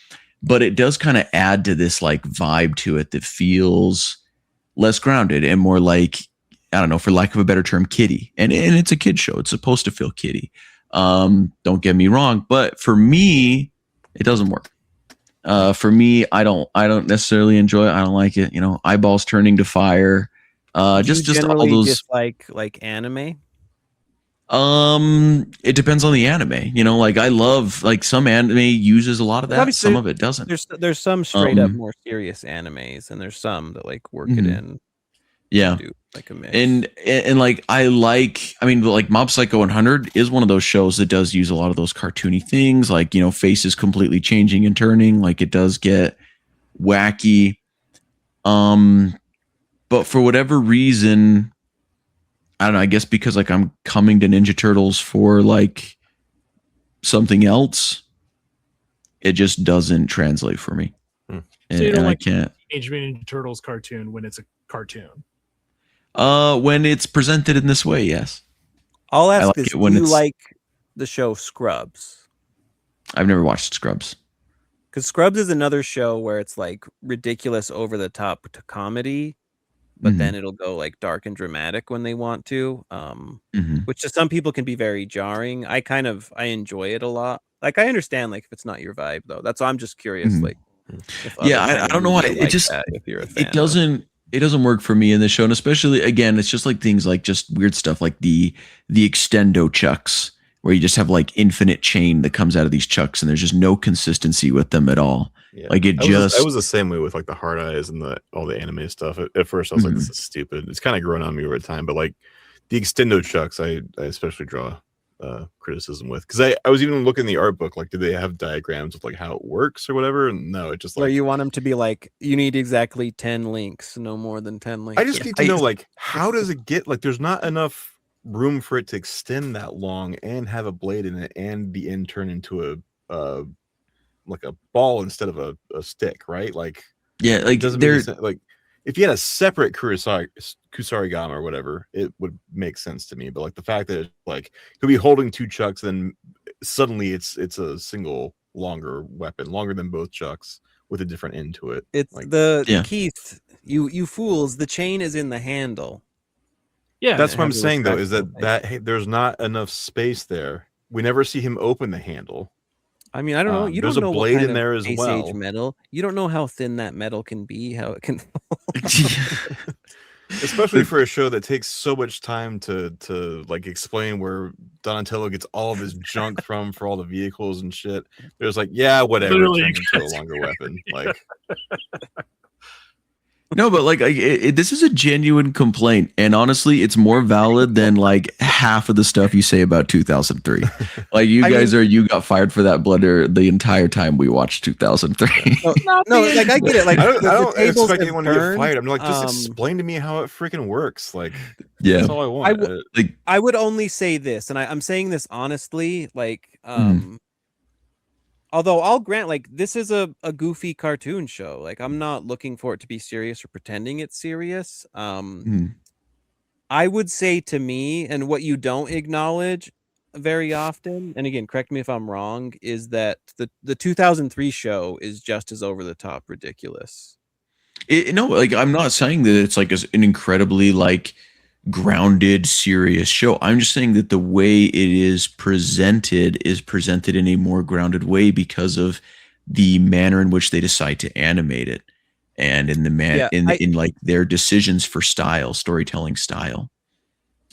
but it does kind of add to this like vibe to it that feels less grounded and more like, I don't know, for lack of a better term, kiddie. And it's a kid show. It's supposed to feel kiddie. Don't get me wrong, but for me, it doesn't work. For me, I don't necessarily enjoy it. I don't like it. You know, eyeballs turning to fire. Just all those like anime. It depends on the anime. You know, like I love like some anime uses a lot of that. Obviously, some of it doesn't. There's some straight up more serious animes, and there's some that like work it in. Yeah, do like a mix. And like I mean, like Mob Psycho 100 is one of those shows that does use a lot of those cartoony things, like, you know, faces completely changing and turning. Like it does get wacky. But for whatever reason, I don't know, I guess because like I'm coming to Ninja Turtles for like something else, it just doesn't translate for me. So you don't like I can't. Teenage Mutant Ninja Turtles cartoon when it's a cartoon? When it's presented in this way, yes. I'll ask this, do you like the show Scrubs? I've never watched Scrubs. Because Scrubs is another show where it's like ridiculous, over the top to comedy, but then it'll go like dark and dramatic when they want to, which to some people can be very jarring. I enjoy it a lot. Like, I understand like if it's not your vibe though. That's why I'm just curious. Like, I don't know why it just if you're a fan it doesn't work for me in this show, and especially again, it's just like things like just weird stuff like the extendo chucks, where you just have like infinite chain that comes out of these chucks, and there's just no consistency with them at all. Yeah. Like I was the same way with like the hard eyes and all the anime stuff. At first, I was like, "This is stupid." It's kind of grown on me over time, but like the extendo chucks, I especially draw criticism with, because I was even looking in the art book, like, do they have diagrams of like how it works or whatever? And no, it just like, where you want them to be like, you need exactly 10 links, no more than 10 links. I just need to know, like, how does it get, like, there's not enough room for it to extend that long and have a blade in it and the end turn into a like a ball instead of a stick, right? Like, yeah, like they're like, if you had a separate Kusarigama or whatever, it would make sense to me. But like the fact that it's like he'll be holding two chucks, then suddenly it's a single longer weapon, longer than both chucks, with a different end to it. It's like, Keith, you fools, the chain is in the handle. Yeah, that's what I'm saying though, is that hey, there's not enough space there. We never see him open the handle. I mean, I don't know. You don't know a blade what kind in there of as Ice well. Age metal. You don't know how thin that metal can be, how it can Especially for a show that takes so much time to like explain where Donatello gets all of his junk from for all the vehicles and shit. There's like, yeah, whatever. Literally, it turns into a longer weapon. Like, no, but like this is a genuine complaint, and honestly, it's more valid than like half of the stuff you say about 2003. Like, you got fired for that blunder the entire time we watched 2003. No, like, I get it. Like, I don't expect anyone to get fired. I'm like, just explain to me how it freaking works. Like, yeah, that's all I want. I would only say this, and I'm saying this honestly, like, although I'll grant, like, this is a goofy cartoon show. Like, I'm not looking for it to be serious or pretending it's serious. I would say to me, and what you don't acknowledge very often, and again, correct me if I'm wrong, is that the 2003 show is just as over the top ridiculous. No, like, I'm not saying that it's like an incredibly like grounded, serious show. I'm just saying that the way it is presented in a more grounded way because of the manner in which they decide to animate it, and in the in like their decisions for storytelling style.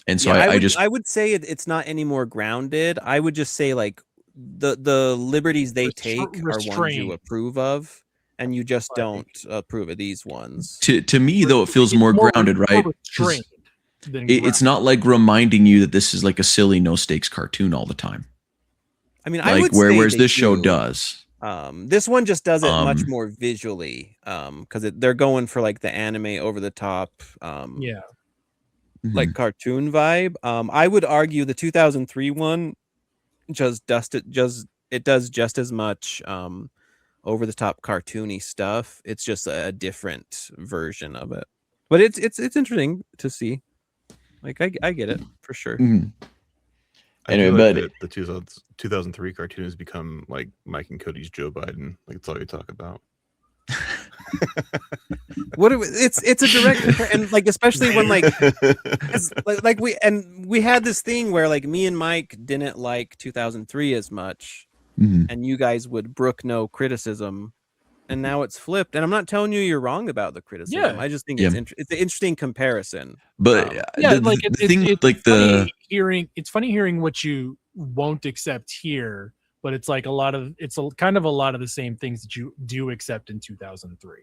And so I would say it's not any more grounded. I would just say like the liberties they take are ones you approve of, and you just don't approve of these ones. To me, though, it feels more grounded, right? It's not like reminding you that this is like a silly, no stakes cartoon all the time. I mean, like, whereas this show does. This one just does it much more visually, because they're going for like the anime over the top, like cartoon vibe. I would argue the 2003 one does just as much over the top cartoony stuff. It's just a different version of it, but it's interesting to see. Like, I get it for sure. Anyway, but the 2003 cartoon has become like Mike and Cody's Joe Biden. Like, it's all you talk about. It's a direct, and like, especially when like we had this thing where like me and Mike didn't like 2003 as much, and you guys would brook no criticism. And now it's flipped, and I'm not telling you you're wrong about the criticism. Yeah. I just think it's an interesting comparison. But it's funny hearing what you won't accept here, but it's like it's kind of a lot of the same things that you do accept in 2003.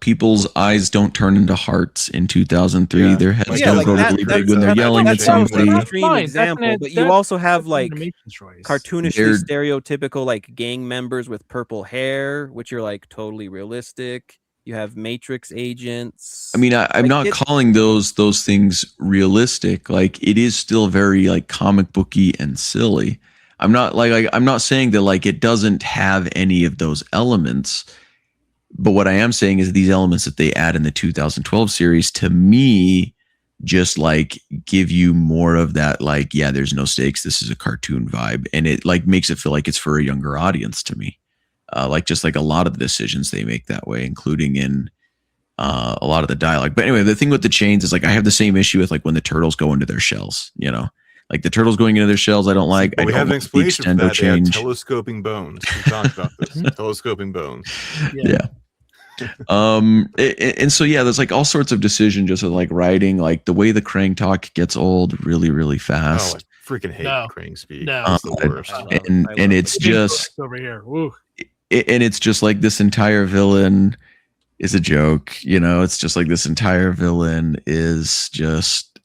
People's eyes don't turn into hearts in 2003. Their heads don't grow really big when they're yelling at somebody. Extreme example, but you also have like cartoonishly stereotypical like gang members with purple hair, which are like totally realistic. You have Matrix agents. I mean, I'm not calling those things realistic. Like, it is still very like comic booky and silly. I'm not saying that like it doesn't have any of those elements. But what I am saying is these elements that they add in the 2012 series, to me, just like give you more of that, like, yeah, there's no stakes, this is a cartoon vibe, and it like makes it feel like it's for a younger audience to me. Like just like a lot of the decisions they make that way, including in a lot of the dialogue. But anyway, the thing with the chains is like I have the same issue with like when the turtles go into their shells, you know, like the turtles going into their shells. I don't like. But I we don't have an like the explanation for extendo that. They have change. telescoping bones. We talked about this. Telescoping bones. Yeah. And so yeah, there's like all sorts of decision just with like writing, like the way the Krang talk gets old really, really fast. Oh, I freaking hate Krang speak. No. It's the worst. And it's just over here. Woo. And it's just like this entire villain is a joke, you know. It's just like this entire villain is just,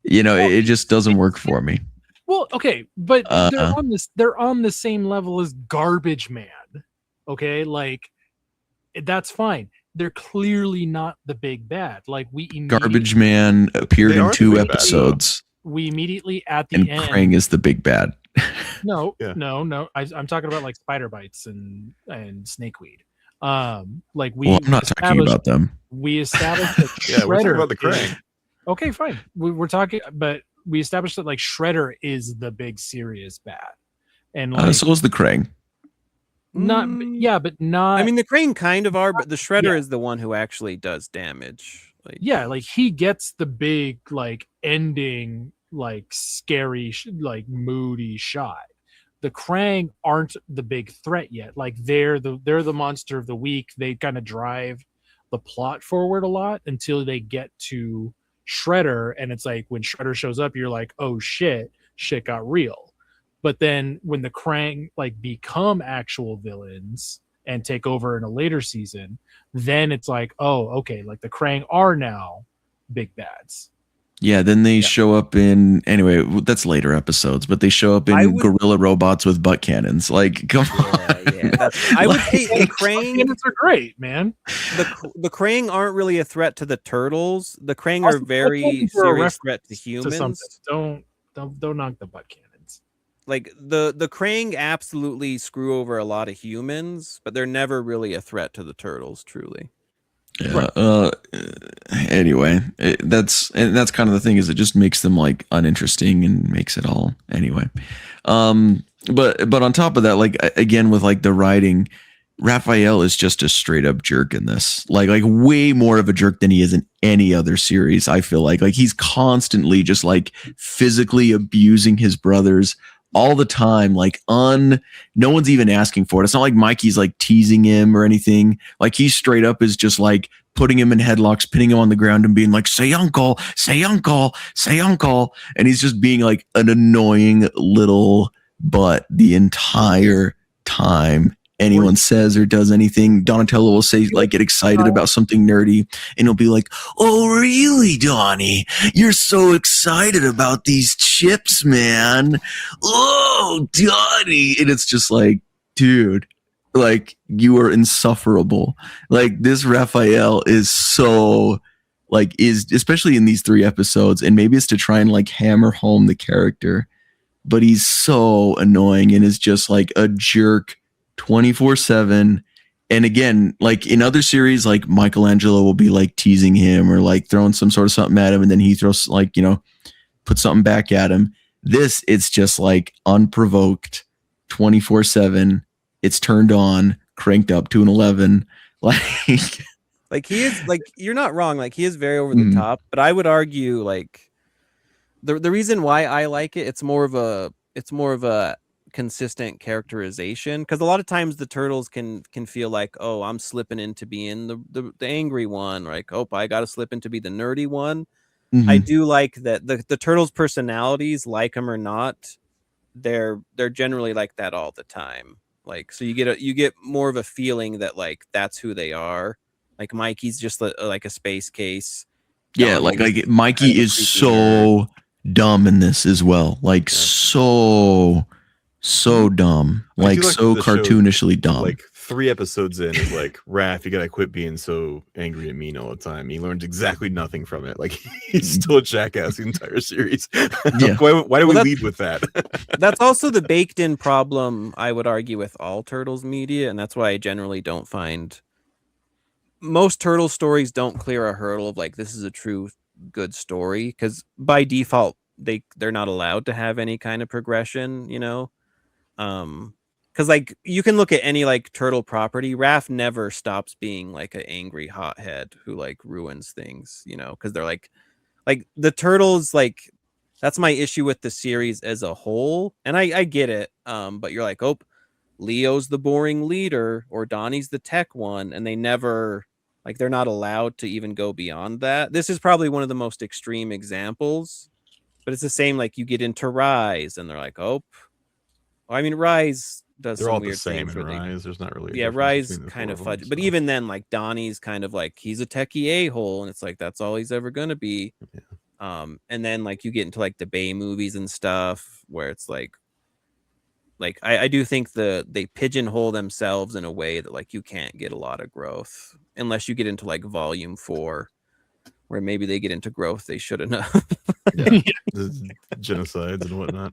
you know, it just doesn't work for me. Well, okay, but they're on the same level as Garbage Man. Okay, like that's fine. They're clearly not the big bad. Like Garbage Man appeared in 2 episodes. We immediately at the and end. Krang is the big bad. No. I'm talking about like spider bites and snakeweed. Like I'm not talking about them. We established that Shredder. We're talking about the Krang. Okay, fine. We're talking, but we established that like Shredder is the big serious bad, and like, so is the Krang. But not. I mean, the Krang kind of are, but the Shredder is the one who actually does damage. Like, like he gets the big like ending, like scary, like moody shot. The Krang aren't the big threat yet. Like they're the monster of the week. They kind of drive the plot forward a lot until they get to Shredder, and it's like when Shredder shows up, you're like, oh shit got real. But then when the Krang like become actual villains and take over in a later season, then it's like, oh, okay, like the Krang are now big bads. Yeah, then they show up in, anyway, that's later episodes, but they show up in gorilla robots with butt cannons. Come on. Yeah. I would say the Krang cannons are great, man. The Krang aren't really a threat to the turtles. The Krang are very serious threat to humans. Don't knock the butt cannons. Like the Krang absolutely screw over a lot of humans, but they're never really a threat to the turtles, truly. Yeah. Anyway, that's kind of the thing, is it just makes them like uninteresting and makes it all anyway. But on top of that, like again with like the writing, Raphael is just a straight up jerk in this. Like way more of a jerk than he is in any other series. I feel like he's constantly just like physically abusing his brothers all the time, like no one's even asking for it. It's not like Mikey's like teasing him or anything. Like he straight up is just like putting him in headlocks, pinning him on the ground and being like, say uncle, say uncle, say uncle. And he's just being like an annoying little butt the entire time anyone says or does anything. Donatello will say, like, get excited about something nerdy, and he'll be like, oh, really, Donnie? You're so excited about these chips, man. Oh, Donnie. And it's just like, dude, like, you are insufferable. Like, this Raphael is so, like, is especially in these 3 episodes, and maybe it's to try and like hammer home the character, but he's so annoying and is just like a jerk 24/7. And again, like in other series, like Michelangelo will be like teasing him or like throwing some sort of something at him, and then he throws like, you know, put something back at him. This, it's just like unprovoked 24/7. It's turned on, cranked up to an 11. Like he is, like, you're not wrong. Like, he is very over the top, but I would argue like the reason why I like it, it's more of a consistent characterization, because a lot of times the turtles can feel like, oh, I'm slipping into being the angry one, like, oh, I gotta slip into be the nerdy one. I do like that the turtles' personalities, like them or not, they're generally like that all the time. Like, so you get more of a feeling that like that's who they are. Like Mikey's just like a space case. Yeah, like Mikey is so dumb in this as well. Like so dumb, like so cartoonishly dumb. Like 3 episodes in is like, Raph, you gotta quit being so angry and mean all the time. He learns exactly nothing from it. Like, he's still a jackass the entire series. Yeah. Why do we lead with that? That's also the baked in problem, I would argue, with all Turtles media, and that's why I generally don't find most Turtle stories don't clear a hurdle of like, this is a true good story, because by default they're not allowed to have any kind of progression, you know. Because like you can look at any like turtle property, Raph never stops being like an angry hothead who like ruins things, you know, because they're like the turtles, like that's my issue with the series as a whole. And I get it. But you're like, oh, Leo's the boring leader or Donnie's the tech one, and they never, like, they're not allowed to even go beyond that. This is probably one of the most extreme examples, but it's the same. Like you get into Rise and they're like, oh, I mean, Rise does They're some all weird the same things in where they, Rise. There's not really a yeah, difference Rise between the kind four of them, fudge, but so. even then, like Donnie's kind of like he's a techie a-hole, and it's like that's all he's ever gonna be. Yeah. And then like you get into like the Bay movies and stuff where it's like I do think they pigeonhole themselves in a way that like you can't get a lot of growth unless you get into like volume 4, where maybe they get into growth they shouldn't have. Yeah. Genocides and whatnot.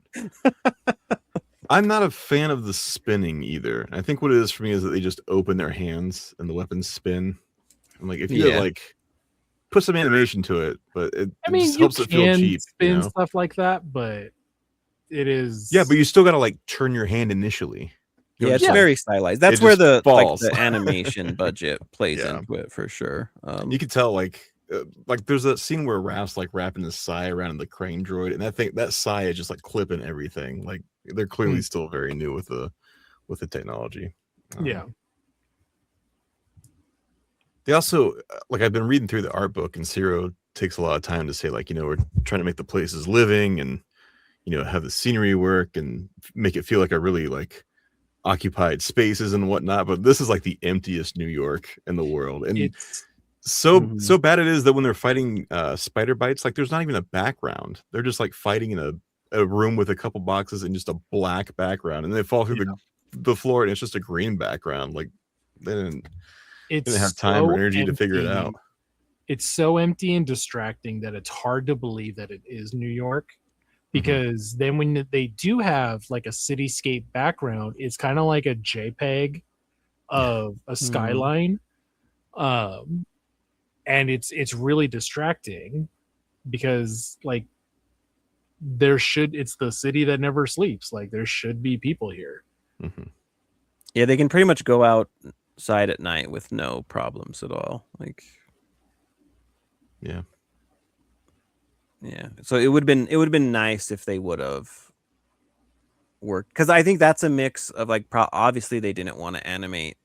I'm not a fan of the spinning either. I think what it is for me is that they just open their hands and the weapons spin. I'm like, if you had like put some animation to it, but it just helps it feel cheap. Spin you know? stuff like that, but it is. Yeah, but you still gotta like turn your hand initially. Yeah, it's very stylized. That's where the falls. like the animation budget plays Yeah. into it for sure. You can tell like there's a scene where Raph's like wrapping his sai around the crane droid, and I think that sai is just like clipping everything. Like they're clearly still very new with the technology. Yeah. They also like I've been reading through the art book, and Zero takes a lot of time to say like, you know, we're trying to make the places living and, you know, have the scenery work and make it feel like a really like occupied spaces and whatnot. But this is like the emptiest New York in the world, and It's so bad it is that when they're fighting spider bites, like there's not even a background. They're just like fighting in a room with a couple boxes and just a black background, and they fall through the floor and it's just a green background. Like they didn't have time or energy to figure it out. It's so empty and distracting that it's hard to believe that it is New York, because then when they do have like a cityscape background, it's kind of like a JPEG of a skyline. And it's really distracting because like it's the city that never sleeps. Like there should be people here. Yeah, they can pretty much go outside at night with no problems at all. Like, yeah. So it would have been nice if they would have worked, because I think that's a mix of like obviously they didn't want to animate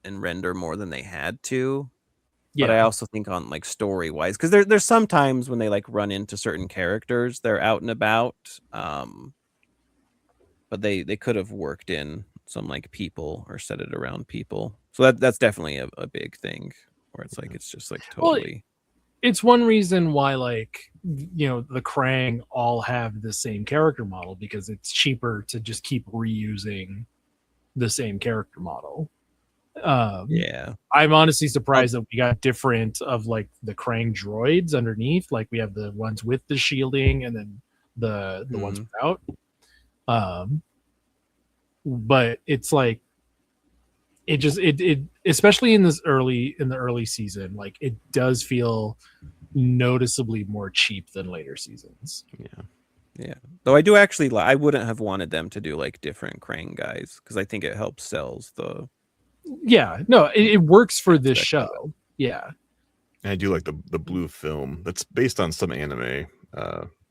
and render more than they had to. But I also think on like story wise, because there's some times when they like run into certain characters, they're out and about, but they could have worked in some like people or set it around people. So that's definitely a big thing where it's like it's just like totally. Well, it's one reason why like, you know, the Krang all have the same character model, because it's cheaper to just keep reusing the same character model. I'm honestly surprised that we got different of like the Krang droids underneath. Like we have the ones with the shielding and then the ones without. But it's like it especially in the early season, like it does feel noticeably more cheap than later seasons. Yeah. Though I do actually I wouldn't have wanted them to do like different Krang guys, because I think it helps sells the. Yeah, no, it works for this show. Yeah, and I do like the blue film that's based on some anime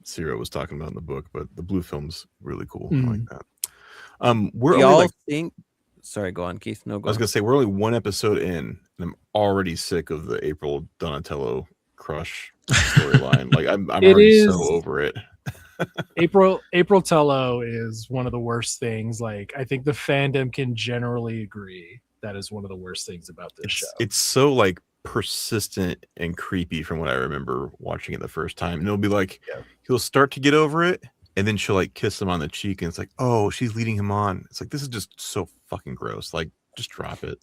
Zero was talking about in the book, but the blue film's really cool. I like that. We're y'all only think. Sorry, go on, Keith. No, go. I was gonna say we're only one episode in, and I'm already sick of the April Donatello crush storyline. Like I'm already so over it. April Tello is one of the worst things. Like I think the fandom can generally agree that is one of the worst things about this show. It's so like persistent and creepy from what I remember watching it the first time. And it'll be like he'll start to get over it, and then she'll like kiss him on the cheek, and it's like, oh, she's leading him on. It's like, this is just so fucking gross. Like, just drop it.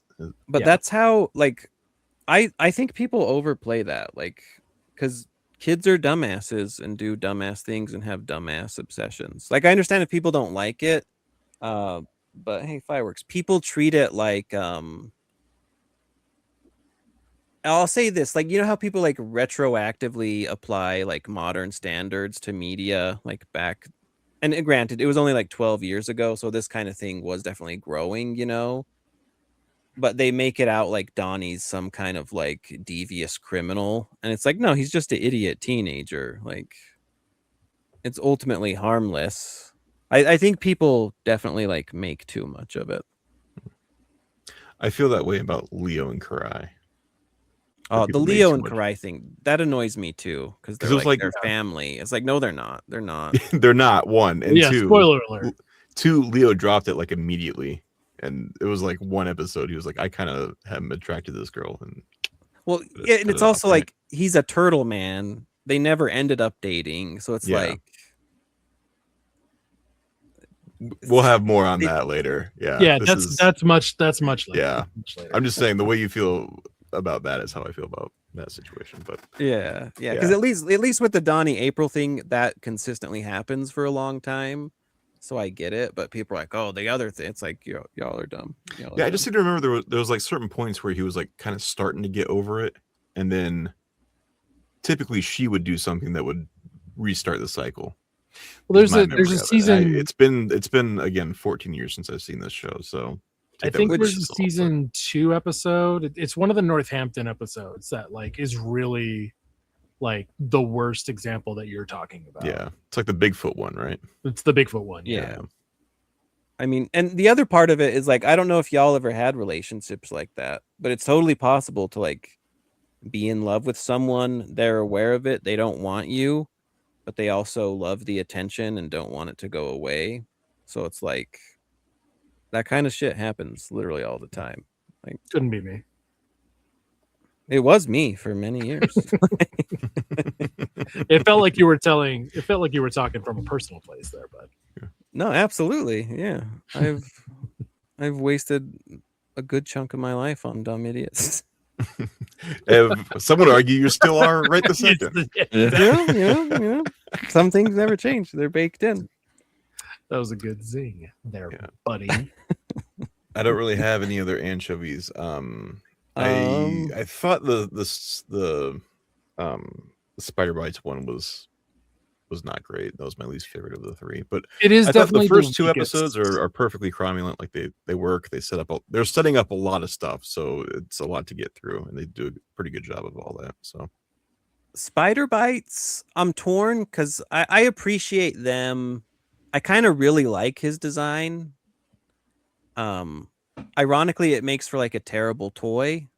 But that's how like I think people overplay that, like, because kids are dumbasses and do dumbass things and have dumbass obsessions. Like I understand if people don't like it, but hey, fireworks. People treat it like I'll say this, like, you know how people like retroactively apply like modern standards to media, like back, and granted, it was only like 12 years ago, so this kind of thing was definitely growing, you know. But they make it out like Donnie's some kind of like devious criminal, and it's like, no, he's just an idiot teenager. Like, it's ultimately harmless. I think people definitely like make too much of it. I feel that way about Leo and Karai. Oh, the Leo and Karai thing, that annoys me too, because they're like their family. It's like, no, they're not. They're not. They're not, one. And yeah, two, spoiler alert. Two, Leo dropped it like immediately. And it was like one episode. He was like, I kind of am attracted to this girl. And well, yeah, and it's also like he's a turtle man. They never ended up dating. So it's like, we'll have more on that later. Yeah, that's much later. Yeah. I'm just saying the way you feel about that is how I feel about that situation. But yeah, because at least with the Donnie April thing, that consistently happens for a long time. So I get it, but people are like, oh, the other thing, it's like, y'all are dumb. I just seem to remember there was like certain points where he was like kind of starting to get over it, and then typically she would do something that would restart the cycle. Well, there's a season. It's been again 14 years since I've seen this show, so I think there's a season 2 episode. It's one of the Northampton episodes that like is really like the worst example that you're talking about. Yeah, it's like the Bigfoot one, right? It's the Bigfoot one. Yeah. I mean, and the other part of it is like, I don't know if y'all ever had relationships like that, but it's totally possible to like be in love with someone. They're aware of it. They don't want you, but they also love the attention and don't want it to go away. So it's like that kind of shit happens literally all the time. Like, couldn't be me. It was me for many years. It felt like you were talking from a personal place there, but no, absolutely. Yeah. I've wasted a good chunk of my life on dumb idiots. Some would argue you still are right this second. Yeah. Some things never change. They're baked in. That was a good zing there, buddy. I don't really have any other anchovies. I thought the spider bites one was not great. That was my least favorite of the three. But it is definitely the first two episodes are perfectly cromulent. Like they work. They're setting up a lot of stuff, so it's a lot to get through, and they do a pretty good job of all that. So spider bites, I'm torn because I appreciate them. I kind of really like his design. Ironically, it makes for like a terrible toy.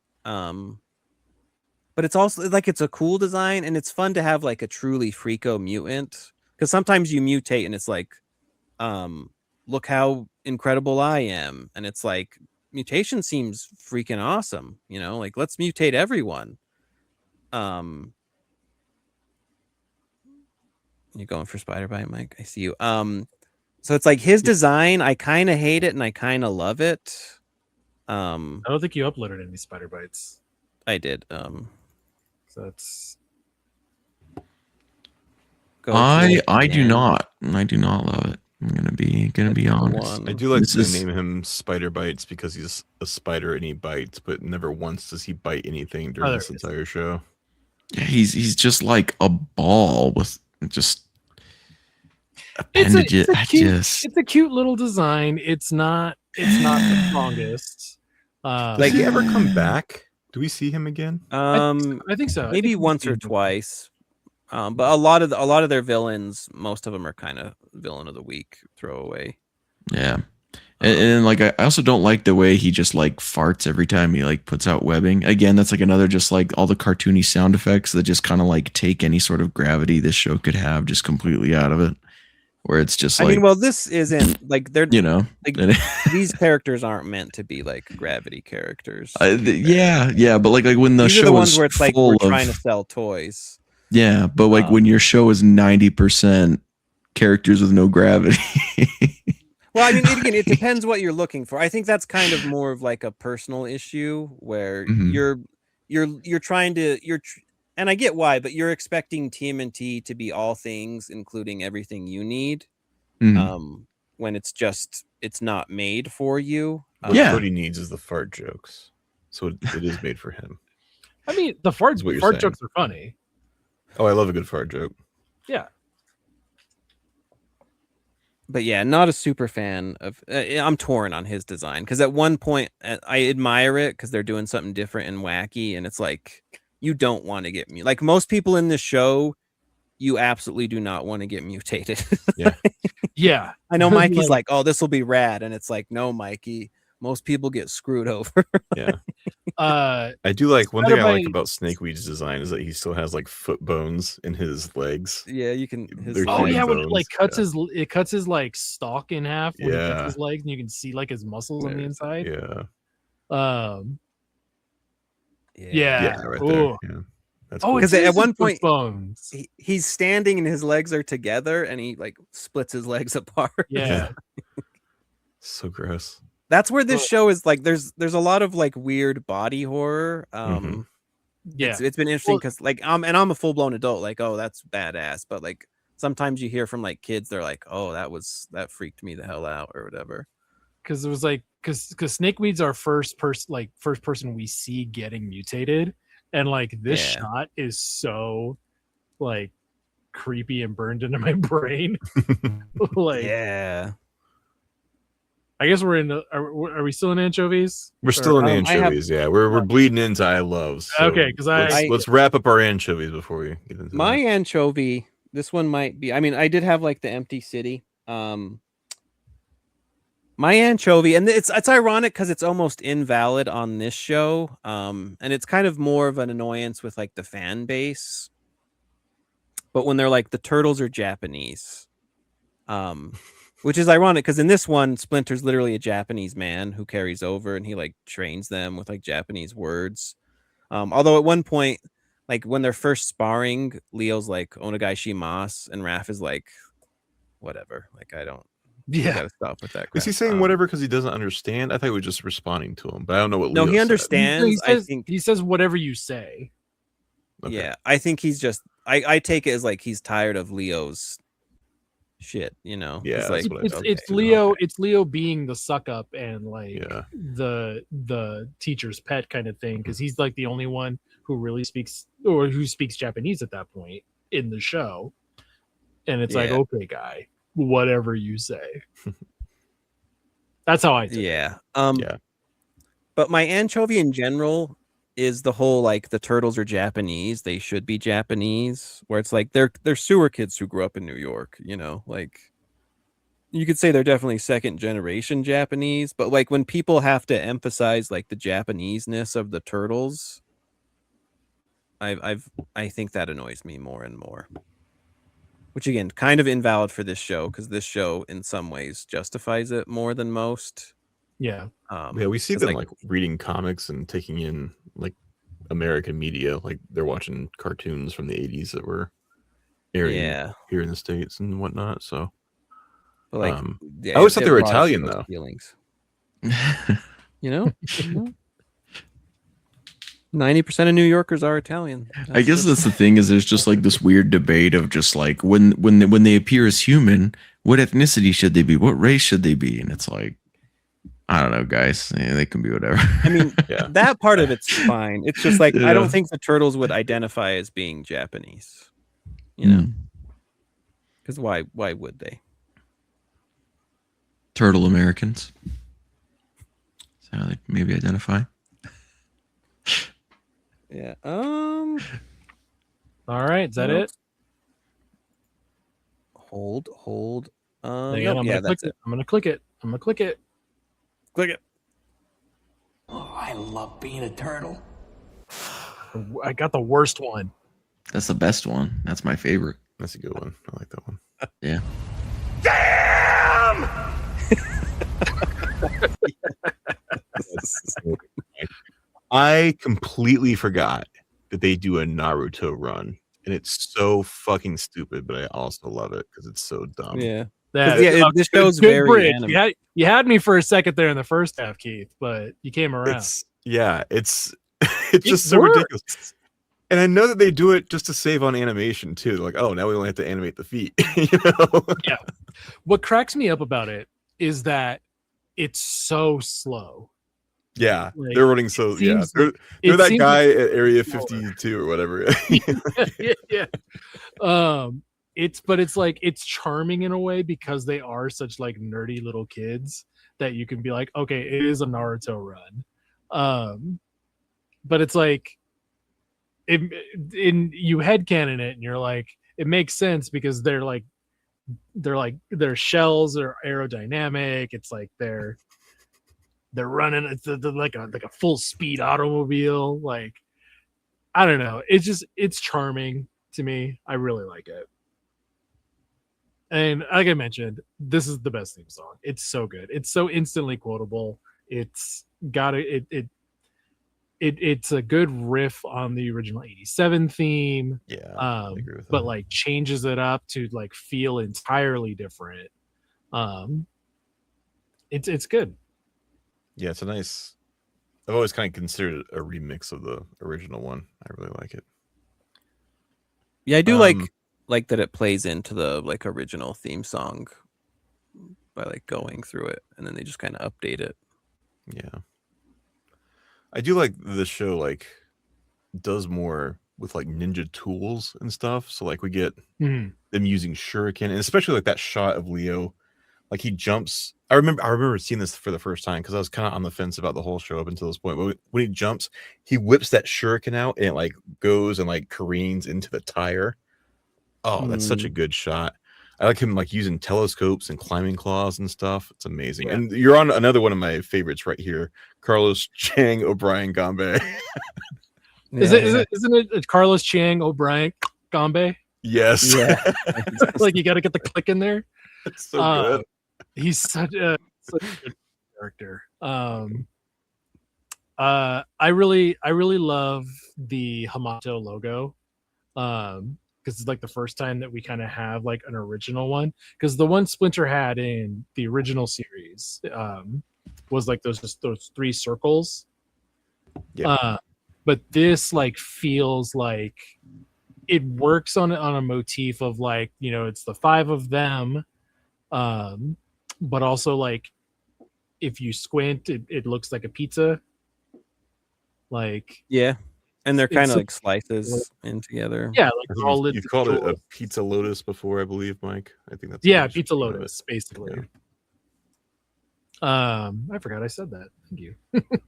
But it's also like it's a cool design, and it's fun to have like a truly freako mutant, because sometimes you mutate and it's like, look how incredible I am, and it's like mutation seems freaking awesome, like let's mutate everyone. You're going for spider bite, Mike? I see you. So it's like his design, I kind of hate it and I kind of love it. I don't think you uploaded any spider bites. I did. So it's. I do not. I do not love it. I'm gonna be honest. I do like to name him Spider Bites because he's a spider and he bites, but never once does he bite anything during this entire show. Yeah, he's just like a ball with just appendages. It's a cute little design. It's not the strongest. Does he ever come back? Do we see him again? I think so. Maybe once or twice. But a lot of their villains, most of them are kind of villain of the week throwaway. Yeah. And like I also don't like the way he just like farts every time he like puts out webbing. Again, that's like another just like all the cartoony sound effects that just kind of like take any sort of gravity this show could have just completely out of it. Where it's just like, I mean, well, this isn't like they're like these characters aren't meant to be like gravity characters. Yeah, but like when the these show are the ones is where it's like we're trying to sell toys. Yeah, but like when your show is 90% characters with no gravity. Well, I mean, again, it depends what you're looking for. I think that's kind of more of like a personal issue where you're trying to and I get why, but you're expecting TMNT to be all things, including everything you need. When it's not made for you. What Cody needs is the fart jokes, so it is made for him. I mean, the fart saying. jokes are funny. Oh, I love a good fart joke. Yeah. But yeah, not a super fan of. I'm torn on his design because at one point I admire it because they're doing something different and wacky, and it's like you don't want to get like most people in this show. You absolutely do not want to get mutated. Yeah, yeah. I know Mikey's like, "Oh, this will be rad," and it's like, "No, Mikey. Most people get screwed over." Yeah. I do like one thing I like about Snakeweed's design is that he still has like foot bones in his legs. Yeah, you can. Oh yeah, when it like cuts his like stalk in half when he cuts his legs, and you can see like his muscles on the inside. Yeah. Yeah. Right there. Yeah. That's because at one point he's standing and his legs are together, and he like splits his legs apart. Yeah. So gross. That's where this show is like there's a lot of like weird body horror. Yeah, it's been interesting because like and I'm a full-blown adult, like, oh, that's badass, but like sometimes you hear from like kids, they're like, oh, that freaked me the hell out or whatever. Because it was like because Snakeweed's our first person we see getting mutated, and like this shot is so like creepy and burned into my brain. Like, yeah. I guess we're in. Are we still in anchovies? We're still in anchovies. Yeah, we're bleeding into I love. So okay, because let's wrap up our anchovies before we get into my anchovy. This one might be. I mean, I did have like the empty city. My anchovy, and it's ironic because it's almost invalid on this show. And it's kind of more of an annoyance with like the fan base. But when they're like the turtles are Japanese, which is ironic because in this one, Splinter's literally a Japanese man who carries over and he like trains them with like Japanese words. Although at one point, like when they're first sparring, Leo's like Onegai shimasu and Raph is like, whatever. Like I don't. Yeah, gotta stop with that. Is he saying whatever because he doesn't understand? I thought he was just responding to him, but I don't know what. No, Leo he understands. I think he says whatever you say. Okay. Yeah, I think he's just. I take it as like he's tired of Leo's shit, you know. Yeah, like it's Leo. Okay. It's Leo being the suck up and like the teacher's pet kind of thing because he's like the only one who really speaks or who speaks Japanese at that point in the show, and it's like, okay, guy, whatever you say. That's how I take it. But my anchovy in general is the whole like the turtles are Japanese, they should be Japanese, where it's like they're sewer kids who grew up in New York, you know, like you could say they're definitely second generation Japanese, but like when people have to emphasize like the Japanese-ness of the turtles, I think that annoys me more and more. Which again, kind of invalid for this show because this show in some ways justifies it more than most. Yeah. We see them like reading comics and taking in like American media, like they're watching cartoons from the 80s that were airing here in the States and whatnot. So, but like, I always thought they were Italian though. Feelings. You know? 90% of New Yorkers are Italian. I guess that's the thing is there's just like this weird debate of just like when they appear as human, what ethnicity should they be? What race should they be? And it's like, I don't know, guys. Yeah, they can be whatever. I mean, that part of it's fine. It's just like I don't think the turtles would identify as being Japanese. You know, because why would they? Turtle Americans. That's how they maybe identify. Yeah. All right. Is that it? Hold. I'm gonna click it. Click it. Oh, I love being a turtle. I got the worst one. That's the best one. That's my favorite. That's a good one. I like that one. Yeah. Damn! I completely forgot that they do a Naruto run, and it's so fucking stupid, but I also love it because it's so dumb. Yeah. This show's very anime. You had me for a second there in the first half, Keith, but you came around. It's just so ridiculous. And I know that they do it just to save on animation too. Like, oh, now we only have to animate the feet. You know? Yeah. What cracks me up about it is that it's so slow. Yeah, Like, they're running so yeah. seems They're that guy at Area 52 or whatever. yeah. It's like it's charming in a way because they are such like nerdy little kids that you can be like, okay, it is a Naruto run. But it's like you headcanon it and you're like, it makes sense because their shells are aerodynamic. It's like they're running, it's like a full speed automobile. Like, I don't know. It's charming to me. I really like it. And like I mentioned, this is the best theme song. It's so good. It's so instantly quotable. It's got it's a good riff on the original 87 theme. Yeah. I agree with but that. like changes it up to like feel entirely different. It's good. Yeah, it's a nice. I've always kind of considered it a remix of the original one. I really like it. Yeah, I do like that it plays into the like original theme song by like going through it, and then they just kind of update it. Yeah, I do like the show. Like, does more with like ninja tools and stuff. So like we get them using shuriken, and especially like that shot of Leo, like he jumps. I remember seeing this for the first time because I was kind of on the fence about the whole show up until this point. But when he jumps, he whips that shuriken out and it like goes and like careens into the tire. Oh, that's such a good shot. I like him like using telescopes and climbing claws and stuff. It's amazing. Yeah. And you're on another one of my favorites right here, Carlos Chang O'Brien Gombe. Isn't it Carlos Chang O'Brien Gombe? Yes. Yeah. Like you got to get the click in there. It's so good. He's such a good character. I really love the Hamato logo. Because it's like the first time that we kind of have like an original one. Because the one Splinter had in the original series was like those three circles. Yeah. But this like feels like it works on a motif of like, you know, it's the five of them. But also like if you squint, it looks like a pizza. Like, yeah. And they're kind of like slices in together. Yeah, like all you've called it a pizza lotus before, I believe, Mike. I think that's pizza lotus, basically. Yeah. I forgot I said that. Thank you.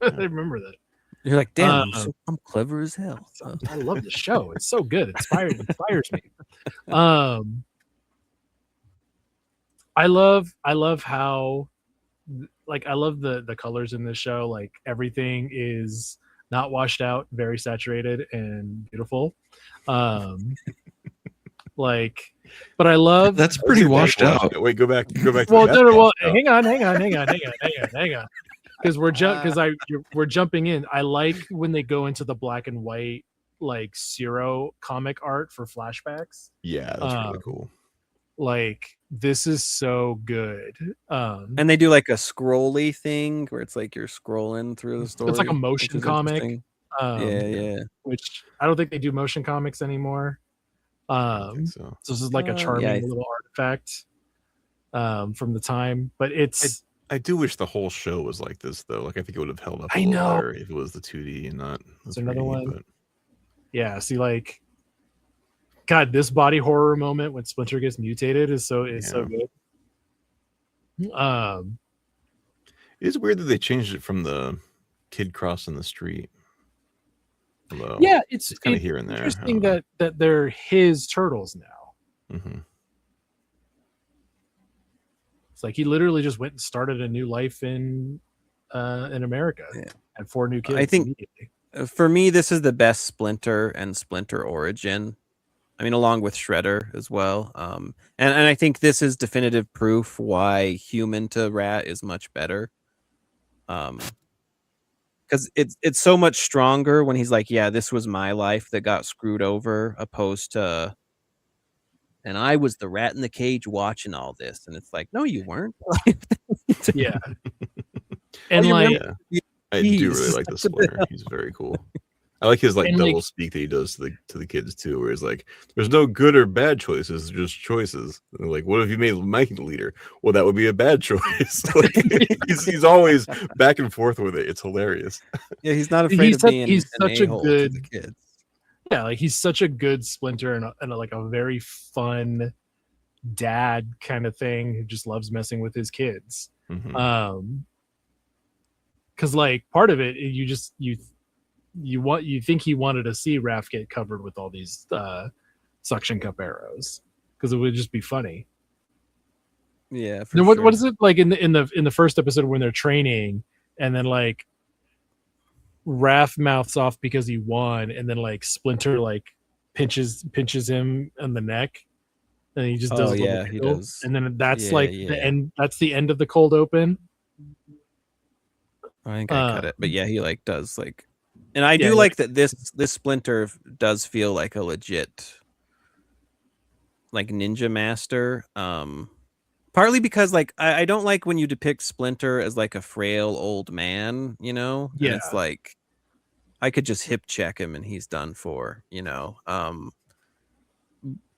I remember that. You're like, damn, I'm clever as hell. I love the show. It's so good. It inspires me. I love how like I love the colors in this show. Like everything is not washed out, very saturated and beautiful. Like, but I love that's pretty washed out. Wait, go back. Well, no, hang on. Because we're jumping in. I like when they go into the black and white like Zero comic art for flashbacks. Yeah, that's really cool. Like this is so good. And they do like a scrolly thing where it's like you're scrolling through the story. It's like a motion comic. Yeah. Which I don't think they do motion comics anymore. So this is like a charming little artifact from the time. But it's I do wish the whole show was like this though. Like I think it would have held up a I little know. better if it was the 2D and not It's another one. But... Yeah, see like God, this body horror moment when Splinter gets mutated is so good. It's weird that they changed it from the kid crossing the street. Although, yeah, it's kind of here and there. Interesting that they're his turtles now. Mm-hmm. It's like he literally just went and started a new life in America. Yeah. And 4 new kids. I think for me, this is the best Splinter and Splinter origin. I mean, along with Shredder as well. And I think this is definitive proof why human to rat is much better. Because it's so much stronger when he's like, yeah, this was my life that got screwed over, opposed to, and I was the rat in the cage watching all this. And it's like, no, you weren't. Yeah. And like, I do really like the Splinter. He's very cool. I like his like And, double like, speak that he does to the kids too, where he's like, "There's no good or bad choices, just choices." And like, what if you made Mikey the leader? Well, that would be a bad choice. Like, he's always back and forth with it. It's hilarious. Yeah, he's not afraid of being he's an such a a-hole to good the kids. yeah, like he's such a good Splinter and like a very fun dad kind of thing who just loves messing with his kids. Mhm. Because like part of it, you think he wanted to see Raph get covered with all these suction cup arrows because it would just be funny. Yeah, for Then sure. what is it like in the first episode when they're training and then like Raph mouths off because he won and then like Splinter like pinches him on the neck and he just does a little he tickle. does. And then that's Yeah, like yeah. the end. That's the end of the cold open. I think I cut it, but yeah, he like does like, and I Yeah, do like that this Splinter does feel like a legit like ninja master. Partly because like I don't like when you depict Splinter as like a frail old man, you know, and it's Yeah. like I could just hip check him and he's done for, you know.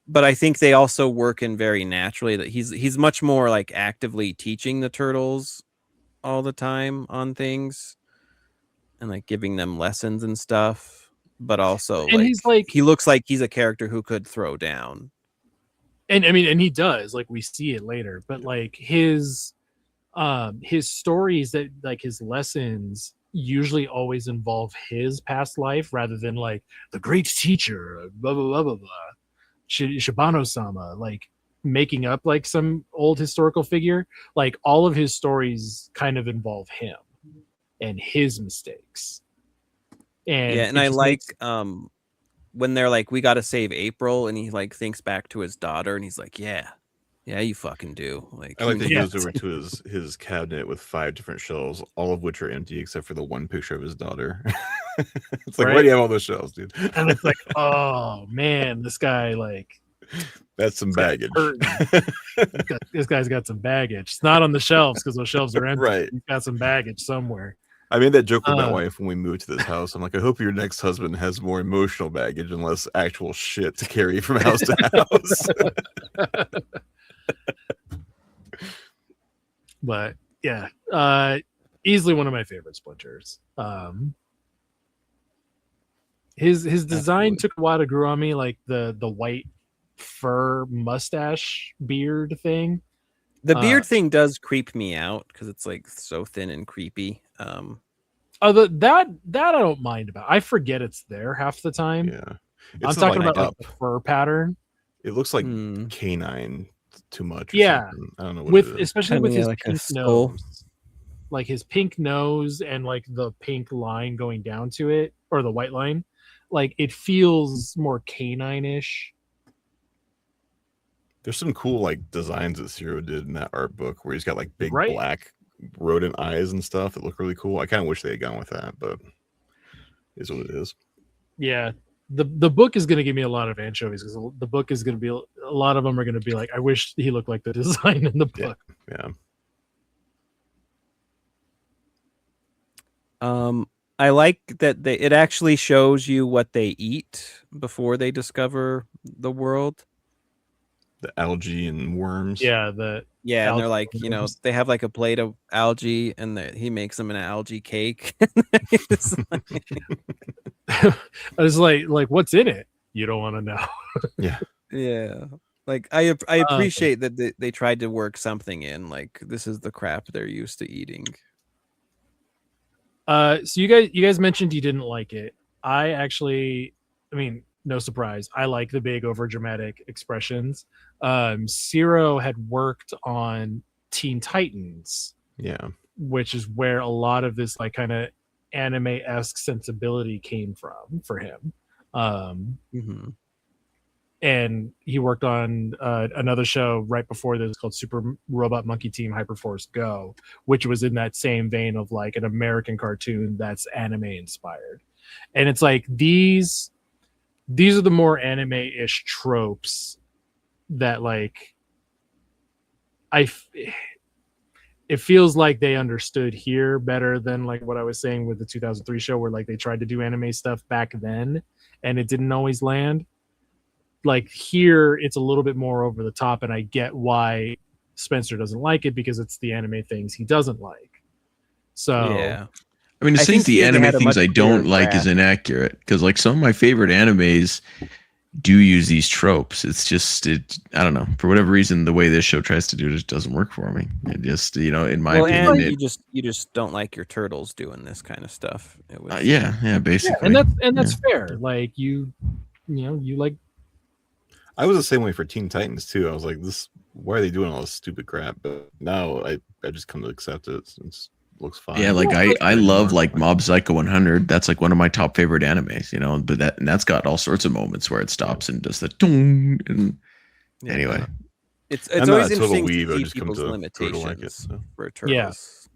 But I think they also work in very naturally that he's much more like actively teaching the turtles all the time on things and like giving them lessons and stuff, but also And he's like he looks like he's a character who could throw down. And I mean, and he does, like we see it later, but like his stories that like his lessons usually always involve his past life rather than like the great teacher, blah blah blah blah blah. Shibano-sama, like making up like some old historical figure. Like all of his stories kind of involve him and his mistakes. And I like when they're like, we got to save April, and he like thinks back to his daughter, and he's like, yeah, you fucking do. Like, I like that he goes over to his cabinet with 5 different shelves, all of which are empty except for the one picture of his daughter. It's like, why do you have all those shelves, dude? And it's like, oh man, this guy like that's some baggage. This guy's got some baggage. It's not on the shelves because those shelves are empty. Right. He's got some baggage somewhere. I made that joke with my wife when we moved to this house. I'm like, I hope your next husband has more emotional baggage and less actual shit to carry from house to house. But yeah, easily one of my favorite Splinters. His design took a while to grow on me, like the white fur mustache beard thing. The beard thing does creep me out because it's like so thin and creepy. That I don't mind about. I forget it's there half the time. Yeah, I'm talking about like the fur pattern. It looks like canine too much. Yeah, I don't know what it is. Especially with his like pink nose, like his pink nose and like the pink line going down to it, or the white line. Like it feels more canine-ish. There's some cool like designs that Zero did in that art book where he's got like big black rodent eyes and stuff that look really cool. I kind of wish they had gone with that, but it is what it is. Yeah, the book is going to give me a lot of anchovies because the book is going to be a lot of them are going to be like, I wish he looked like the design in the book. Yeah. I like that it actually shows you what they eat before they discover the world. The algae and worms. Yeah, and they're like, you know, they have like a plate of algae, and he makes them an algae cake. I was like, what's in it? You don't want to know. Yeah. Like I appreciate that they tried to work something in. Like this is the crap they're used to eating. So you guys mentioned you didn't like it. I mean, no surprise. I like the big over dramatic expressions. Zero had worked on Teen Titans. Yeah. Which is where a lot of this like kind of anime-esque sensibility came from for him. And he worked on another show right before this called Super Robot Monkey Team Hyperforce Go, which was in that same vein of like an American cartoon that's anime inspired. And it's like these are the more anime-ish tropes that like it feels like they understood here better than like what I was saying with the 2003 show, where like they tried to do anime stuff back then and it didn't always land. Like here, it's a little bit more over the top, and I get why Spencer doesn't like it, because it's the anime things he doesn't like. So Yeah. I mean, to I say think the here they anime had a things much I don't clearer like is grasp. inaccurate, because like some of my favorite animes do use these tropes. It's just I don't know, for whatever reason the way this show tries to do it just doesn't work for me. It just, in my Well, opinion, and you just don't like your turtles doing this kind of stuff. It was yeah, basically. and that's fair. Like you like. I was the same way for Teen Titans too. I was like, this. Why are they doing all this stupid crap? But now I just come to accept it. It looks fine. Yeah, like I love like Mob Psycho 100. That's like one of my top favorite animes, but that's got all sorts of moments where it stops and does the dong and anyway. It's I'm always not a total interesting weeb, to I see just come people's to limitations like it, so. for turtles.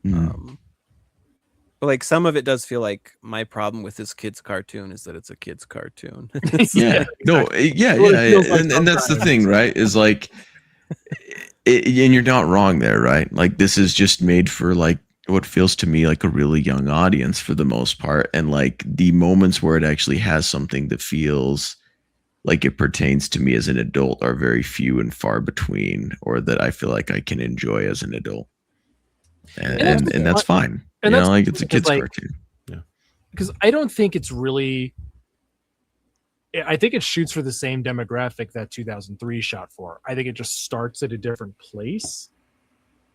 Yeah. But like some of it does feel like my problem with this kid's cartoon is that it's a kid's cartoon. Yeah, no, yeah, and that's the thing, right? Is like, and you're not wrong there, right? Like this is just made for like what feels to me like a really young audience for the most part, and like the moments where it actually has something that feels like it pertains to me as an adult are very few and far between, or that I feel like I can enjoy as an adult, and that's fine. And that's like it's a kid's cartoon. Yeah, because I don't think it's really. I think it shoots for the same demographic that 2003 shot for. I think it just starts at a different place.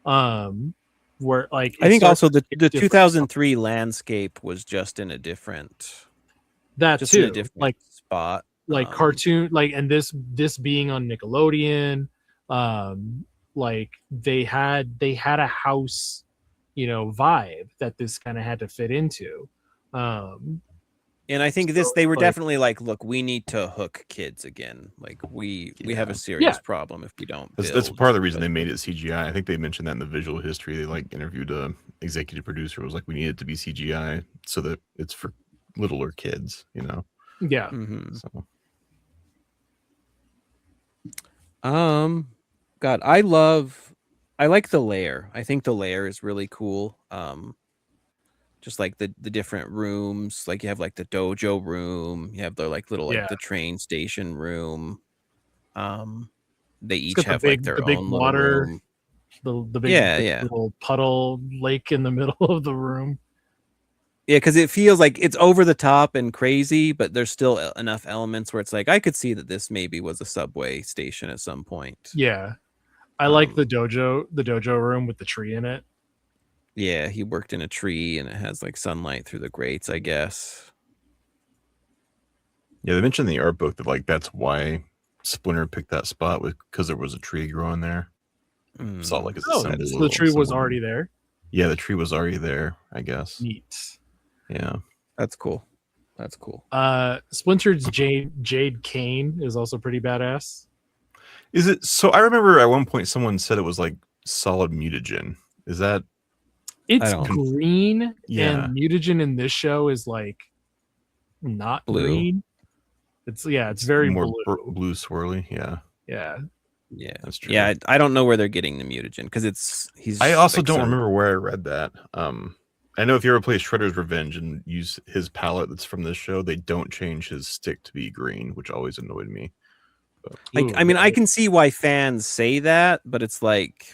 Where like I think also the 2003 landscape was just in a different in a different like spot. Like cartoon, like, and this being on Nickelodeon, like they had a house, vibe that this kind of had to fit into. And I think they were definitely like, look, we need to hook kids again. Like we have a serious problem if we don't. That's part of the reason they made it CGI. I think they mentioned that in the visual history. They like interviewed a executive producer who was like, we need it to be CGI so that it's for littler kids, Yeah. Mm-hmm. So. God, I like the lair. I think the lair is really cool. Just like the different rooms, like you have like the dojo room, you have the like little like the train station room. They each have like their own water room. The big little puddle lake in the middle of the room. Yeah, because it feels like it's over the top and crazy, but there's still enough elements where it's like I could see that this maybe was a subway station at some point. Yeah, I like the dojo room with the tree in it. Yeah, he worked in a tree and it has like sunlight through the grates, I guess. Yeah, they mentioned in the art book that like that's why Splinter picked that spot, because there was a tree growing there. Saw like a so the tree was already there. Yeah, the tree was already there, I guess. Neat. Yeah, that's cool. That's cool. Splinter's Jade Cane is also pretty badass. Is it? So I remember at one point someone said it was like solid mutagen. Is that? It's green, and mutagen in this show is like not blue. Green. It's very more blue swirly. Yeah, that's true. Yeah, I don't know where they're getting the mutagen because I also don't remember where I read that. I know if you ever play Shredder's Revenge and use his palette that's from this show, they don't change his stick to be green, which always annoyed me. I mean, I can see why fans say that, but it's like,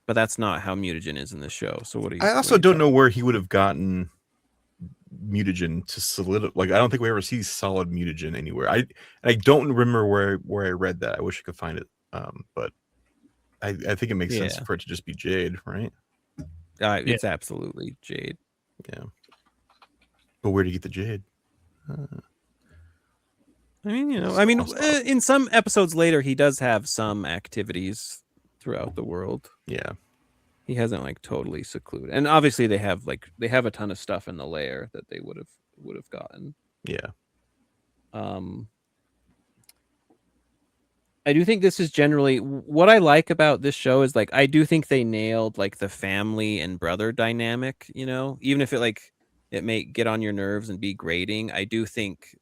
but that's not how mutagen is in the show. So what do you? I also don't know where he would have gotten mutagen to solidify. Like, I don't think we ever see solid mutagen anywhere. I don't remember where I read that. I wish I could find it. But I think it makes sense for it to just be Jade, right? It's absolutely Jade. Yeah. But where do you get the Jade? In some episodes later, he does have some activities throughout the world. Yeah. He hasn't like totally secluded. And obviously they have a ton of stuff in the lair that they would have gotten. Yeah. I do think this is generally what I like about this show is like I do think they nailed like the family and brother dynamic, even if it may get on your nerves and be grating. I do think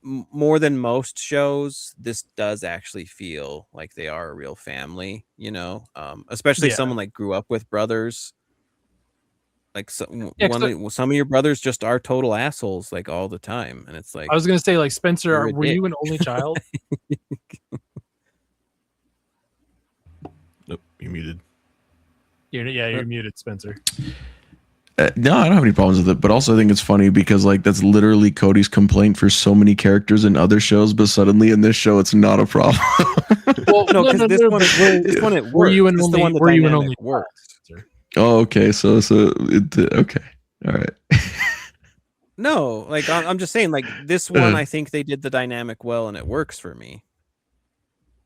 more than most shows, this does actually feel like they are a real family, you know, especially Yeah. someone like grew up with brothers. Like some Yeah, 'cause some of your brothers just are total assholes like all the time, and it's like I was gonna say, like, Spencer, you're a were dick. you an only child? Nope, you're muted. You're muted, Spencer. No, I don't have any problems with it, but also I think it's funny because like that's literally Cody's complaint for so many characters in other shows, but suddenly in this show it's not a problem. Well, No, because this one it works. Were you an This is the only? one the Were you an dynamic only works. child, Spencer? Oh, okay, so okay, all right. No, like I'm just saying, like this one, I think they did the dynamic well, and it works for me.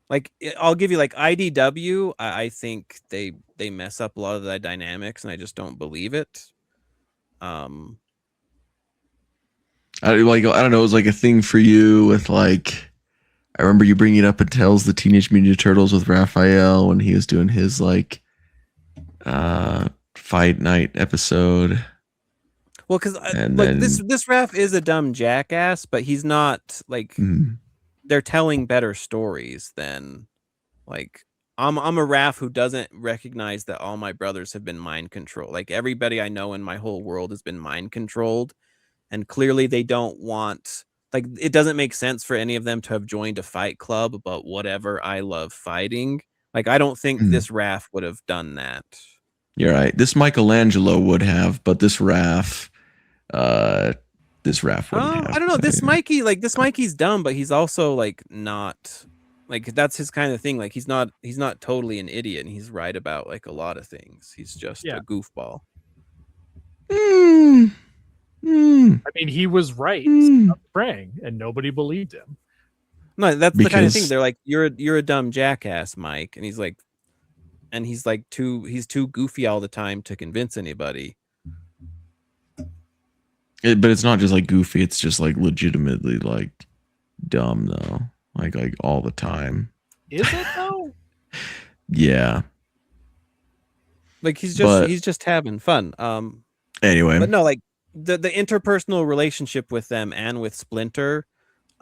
Like I'll give you like IDW. I think they mess up a lot of the dynamics, and I just don't believe it. I don't know. It was like a thing for you with like. I remember you bringing it up at Tales the Teenage Mutant Ninja Turtles with Raphael when he was doing his like fight night episode. Well, because like this Raph is a dumb jackass, but he's not like they're telling better stories than like I'm a Raph who doesn't recognize that all my brothers have been mind controlled. Like everybody I know in my whole world has been mind controlled, and clearly they don't want. Like, it doesn't make sense for any of them to have joined a fight club, but whatever, I love fighting. Like, I don't think this Raph would have done that. You're right. This Michelangelo would have, but this Raph wouldn't have. I don't know. This Mikey's dumb, but he's also, like, not... Like, that's his kind of thing. Like, he's not totally an idiot, and he's right about, like, a lot of things. He's just a goofball. I mean, he was right about praying, and nobody believed him. No, that's the kind of thing. They're like, you're a dumb jackass, Mike, and he's too goofy all the time to convince anybody. But it's not just like goofy; it's just like legitimately like dumb though, like all the time. Is it though? Yeah. Like he's just having fun. Anyway, but no, like the interpersonal relationship with them and with Splinter,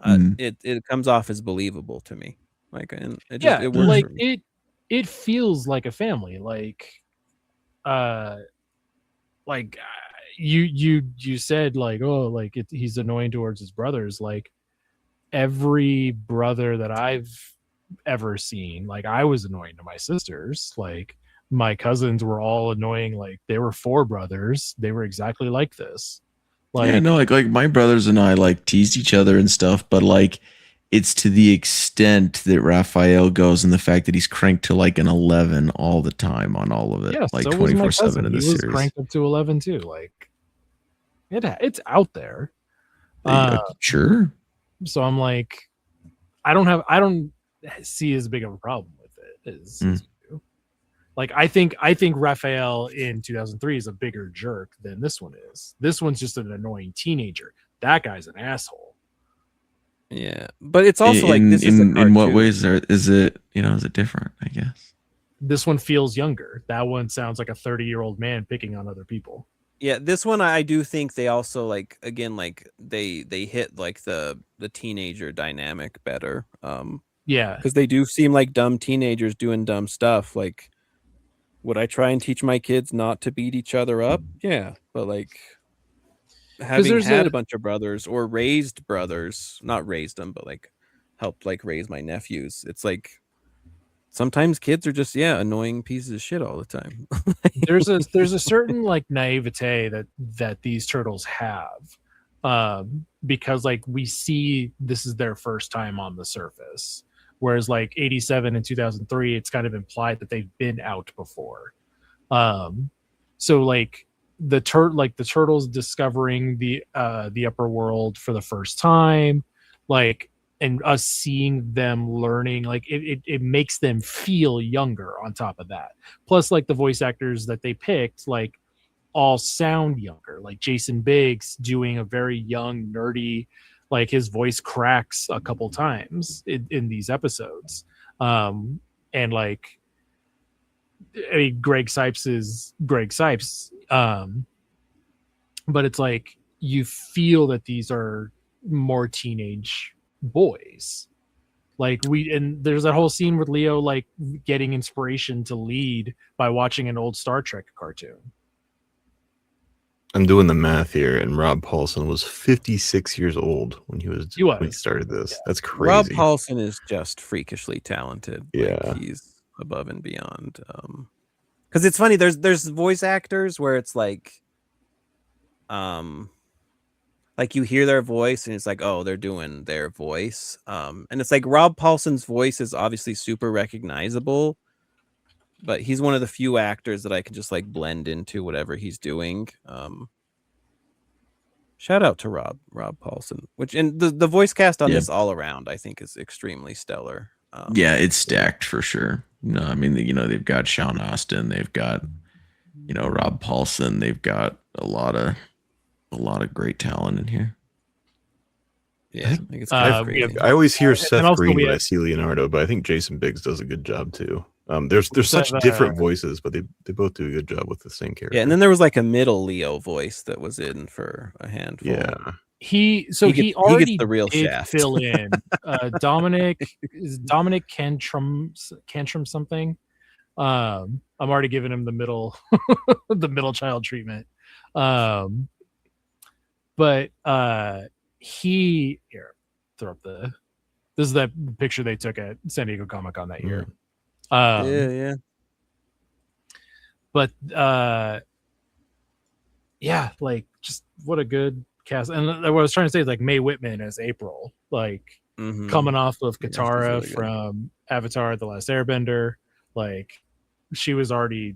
it comes off as believable to me. Like, and it works like for me. it feels like a family. You said like, oh, like he's annoying towards his brothers. Like every brother that I've ever seen, like I was annoying to my sisters. Like my cousins were all annoying. Like they were 4 brothers. They were exactly like this. Like, yeah, no, like my brothers and I like teased each other and stuff, but like it's to the extent that Raphael goes and the fact that he's cranked to like an 11 all the time on all of it. Yeah, like so 24/7 in the series. He was cranked up to 11 too. Like it's out there. Sure. So I'm like, I don't see as big of a problem with it as you. Like I think Raphael in 2003 is a bigger jerk than this one is. This one's just an annoying teenager. That guy's an asshole. Yeah, but it's also like this is in what ways is it different? I guess this one feels younger. That one sounds like a 30-year-old man picking on other people. Yeah, this one I do think they also like again like they hit like the teenager dynamic better. Yeah, because they do seem like dumb teenagers doing dumb stuff. Like, would I try and teach my kids not to beat each other up? Yeah, but like having had a bunch of brothers or raised brothers, not raised them, but like helped like raise my nephews. It's like sometimes kids are just annoying pieces of shit all the time. there's a certain like naivete that these turtles have, because like we see this is their first time on the surface, whereas like 87 and 2003 it's kind of implied that they've been out before. So like the turtles discovering the upper world for the first time, like, and us seeing them learning, like it makes them feel younger on top of that. Plus, like the voice actors that they picked, like all sound younger. Like Jason Biggs doing a very young, nerdy, like his voice cracks a couple times in these episodes. And like, I mean, Greg Sipes is Greg Sipes. But it's like, you feel that these are more teenage boys. Like there's that whole scene with Leo like getting inspiration to lead by watching an old Star Trek cartoon. I'm doing the math here, and Rob Paulson was 56 years old when he started this. Yeah. That's crazy. Rob Paulson is just freakishly talented. Yeah, like, he's above and beyond. Because it's funny, there's voice actors where it's like you hear their voice and it's like, oh, they're doing their voice. And it's like Rob Paulson's voice is obviously super recognizable, but he's one of the few actors that I can just like blend into whatever he's doing. Shout out to Rob Paulson, and the voice cast on this all around, I think, is extremely stellar. Yeah, it's stacked for sure. No, I mean, they've got Sean Astin, they've got, Rob Paulson, they've got a lot of great talent in here. Yeah, I think it's crazy. I always hear Seth Green when I see Leonardo, but I think Jason Biggs does a good job too. There's such different voices, but they both do a good job with the same character. Yeah, and then there was like a middle Leo voice that was in for a handful. Yeah, he already gets the real did shaft. Fill in Dominic Cantrum something. I'm already giving him the middle the middle child treatment. But he throw up this is that picture they took at San Diego Comic-Con that year. Yeah. But yeah, like just what a good cast. And what I was trying to say is like Mae Whitman as April, like coming off of Katara really from Avatar: The Last Airbender, like she was already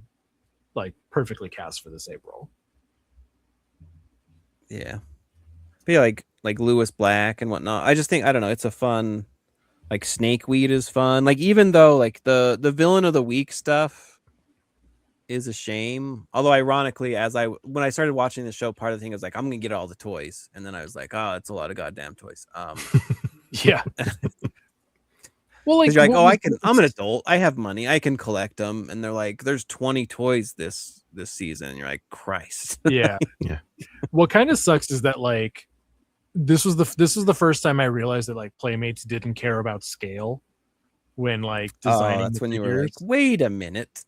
like perfectly cast for this April. Yeah. Be like Lewis Black and whatnot. I just think, I don't know, it's a fun, like Snakeweed is fun. Like even though like the villain of the week stuff is a shame. Although ironically, when I started watching the show, part of the thing was like, I'm gonna get all the toys, and then I was like, oh, it's a lot of goddamn toys. Yeah. Well, like you're like, I'm an adult, I have money, I can collect them, and they're like, there's 20 toys this season. And you're like, Christ. Yeah. What kind of sucks is that like this was the first time I realized that like Playmates didn't care about scale when like designing. That's when you were like, wait a minute.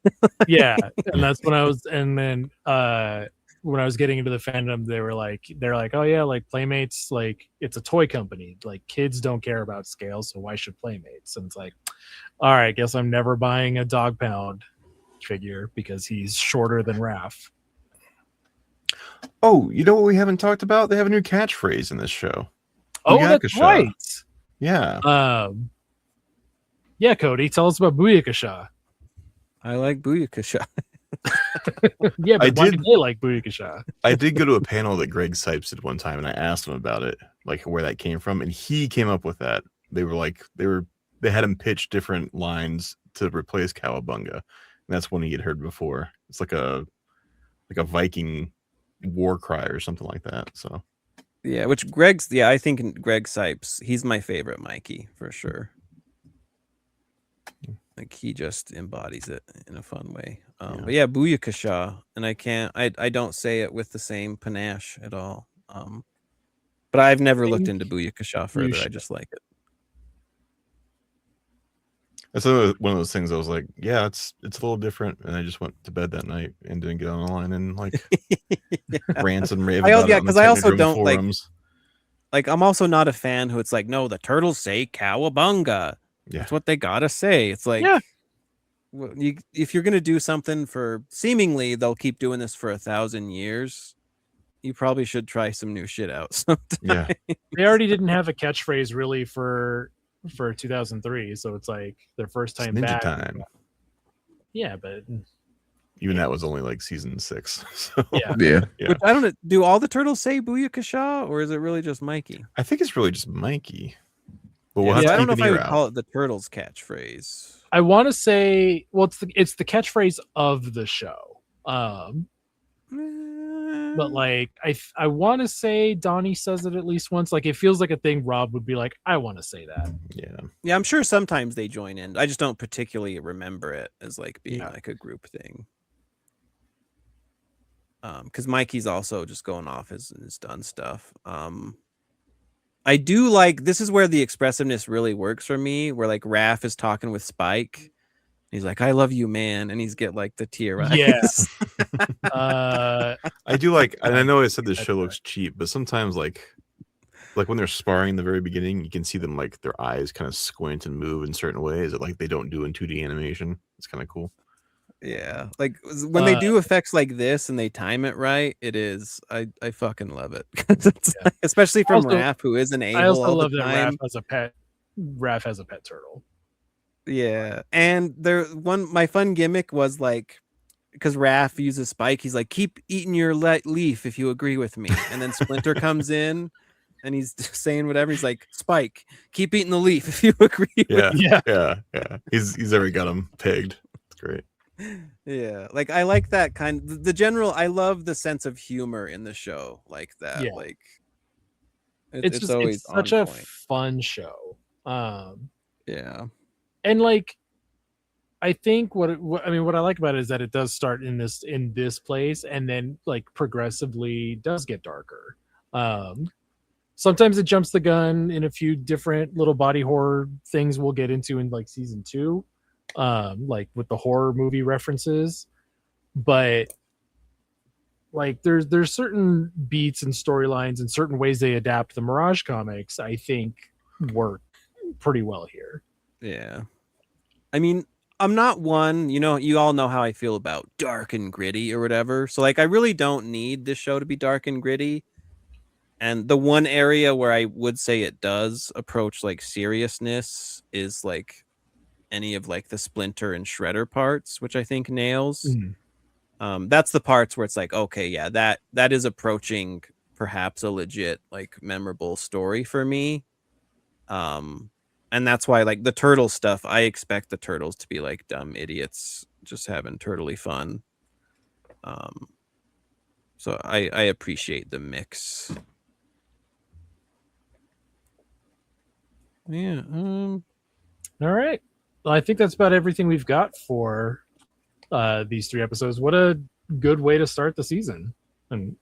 Yeah, and that's when I was, and then when I was getting into the fandom, they're like, oh yeah, like Playmates, like it's a toy company, like kids don't care about scale, so why should Playmates? And it's like, all right, guess I'm never buying a Dog Pound figure because he's shorter than Raph. Oh, you know what we haven't talked about? They have a new catchphrase in this show. Oh, that's right. Yeah. Yeah, Cody, tell us about Booyakasha. I like Booyakasha. Yeah, but why did they like Booyakasha? I did go to a panel that Greg Sipes did one time, and I asked him about it, like where that came from, and he came up with that. They had him pitch different lines to replace Cowabunga, and that's one he had heard before. It's like a Viking war cry or something like that. So yeah, I think Greg Sipes, he's my favorite Mikey for sure. Like he just embodies it in a fun way. But yeah, Booyakasha, and I don't say it with the same panache at all. But I've never looked into Booyakasha further. I just like it. That's one of those things I was like, yeah, it's a little different, and I just went to bed that night and didn't get online and like rants and rave about it. Because I also don't forums. like I'm also not a fan who it's like, no, the turtles say Cowabunga. Yeah. That's what they gotta say. It's like, if you're gonna do something for seemingly they'll keep doing this for 1,000 years, you probably should try some new shit out sometime. Yeah. They already didn't have a catchphrase really for 2003, so it's like their first time back. Time. Yeah, but even that was only like season 6. So. Yeah. Which, I don't know. Do all the turtles say Booyakasha, or is it really just Mikey? I think it's really just Mikey. But I don't know if I would call it the turtles catchphrase. I want to say, well, it's the catchphrase of the show. But like I want to say Donnie says it at least once. Like it feels like a thing Rob would be like, I want to say that. Yeah, I'm sure sometimes they join in. I just don't particularly remember it as like being like a group thing. Because Mikey's also just going off his done stuff. I I do like, this is where the expressiveness really works for me, where like Raph is talking with Spike. He's like, I love you, man. And he's get like the tear eyes. Yeah. I do like, and I know I said this show looks cheap, but sometimes like when they're sparring in the very beginning, you can see them like their eyes kind of squint and move in certain ways that like they don't do in 2D animation. It's kind of cool. Yeah, like when they do effects like this and they time it right, it is. I fucking love it. Yeah. Especially from Also, Raph, who is an a-hole. I also all love the that time. Raph has a pet turtle. Yeah, and my fun gimmick was like, because Raph uses Spike, he's like, keep eating your leaf if you agree with me. And then Splinter comes in and he's saying whatever. He's like, Spike, keep eating the leaf if you agree with me. Yeah. He's already got him pegged. It's great. Yeah, like I like that kind. The general, I love the sense of humor in the show like that. Yeah. Like it's always such on a point. fun show. Yeah, and like I think what I like about it is that it does start in this place and then like progressively does get darker. Sometimes it jumps the gun in a few different little body horror things we'll get into in like season 2, like with the horror movie references, but like there's certain beats and storylines and certain ways they adapt the Mirage comics I think work pretty well here. Yeah, I mean, I'm not one, you all know how I feel about dark and gritty or whatever. So like, I really don't need this show to be dark and gritty. And the one area where I would say it does approach like seriousness is like any of like the Splinter and Shredder parts, which I think nails. That's the parts where it's like, okay, yeah, that is approaching perhaps a legit like memorable story for me. And that's why like the turtle stuff, I expect the turtles to be like dumb idiots just having turtly fun. So I appreciate the mix. Yeah. All right. Well, I think that's about everything we've got for these 3 episodes. What a good way to start the season, and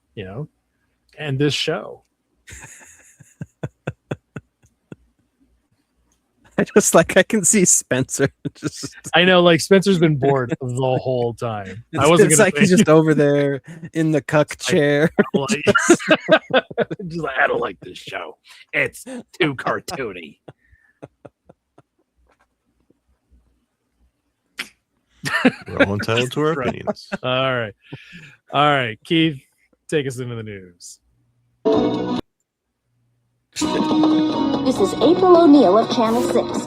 and this show. I can see Spencer. I know, like Spencer's been bored the whole time. It's like he's just over there in the cuck chair. Just like, I don't like this show. It's too cartoony. We're all entitled to our opinions. All right, Keith, take us into the news. This is April O'Neil of Channel 6.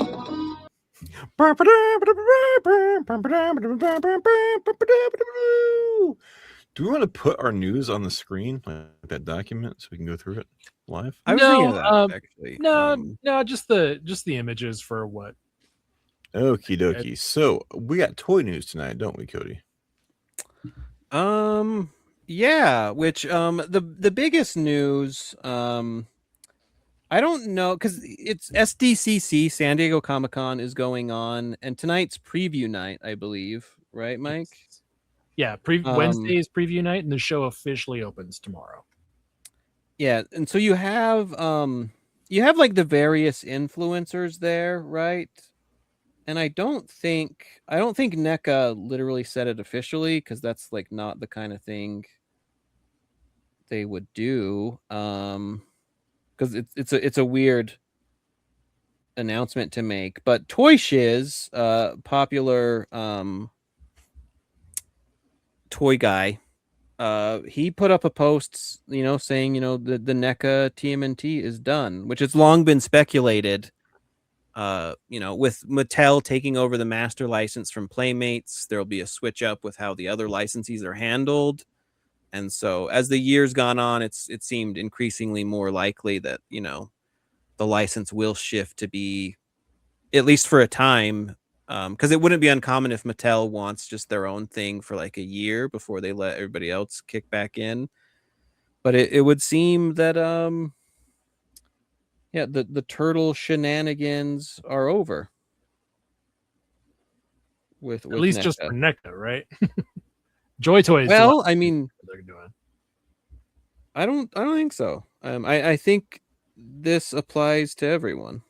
Do we want to put our news on the screen, like that document, so we can go through it live? I was thinking of that, actually. No, just the images for what. Okie dokie. So we got toy news tonight, don't we, Cody? Yeah. Which the biggest news, I don't know, because it's SDCC, San Diego Comic-Con, is going on, and tonight's preview night, I believe, right, Mike? Yeah, Wednesday is preview night, and the show officially opens tomorrow. Yeah, and so you have like the various influencers there, right? And I don't think NECA literally said it officially, because that's like not the kind of thing they would do. Because it's a weird announcement to make. But Toy Shiz, popular toy guy, he put up a post, saying, the NECA TMNT is done, which has long been speculated. With Mattel taking over the master license from Playmates, there'll be a switch up with how the other licensees are handled. And so as the years gone on, it seemed increasingly more likely that, the license will shift to be, at least for a time, because it wouldn't be uncommon if Mattel wants just their own thing for like a year before they let everybody else kick back in. But it would seem that, the turtle shenanigans are over. With at least NECA. Just for NECA, right? Joy Toys. Well, I mean, they're doing. I don't think so. I think this applies to everyone.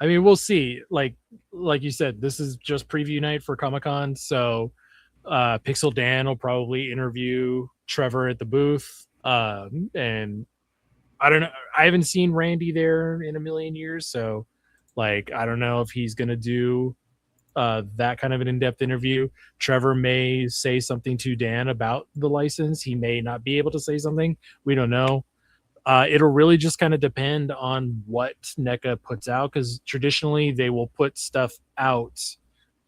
I mean, we'll see. Like you said, this is just preview night for Comic-Con, so Pixel Dan will probably interview Trevor at the booth, and I don't know. I haven't seen Randy there in a million years, so like I don't know if he's gonna do that kind of an in-depth interview. Trevor may say something to Dan about the license. He may not be able to say something. We don't know. It'll really just kind of depend on what NECA puts out, because traditionally they will put stuff out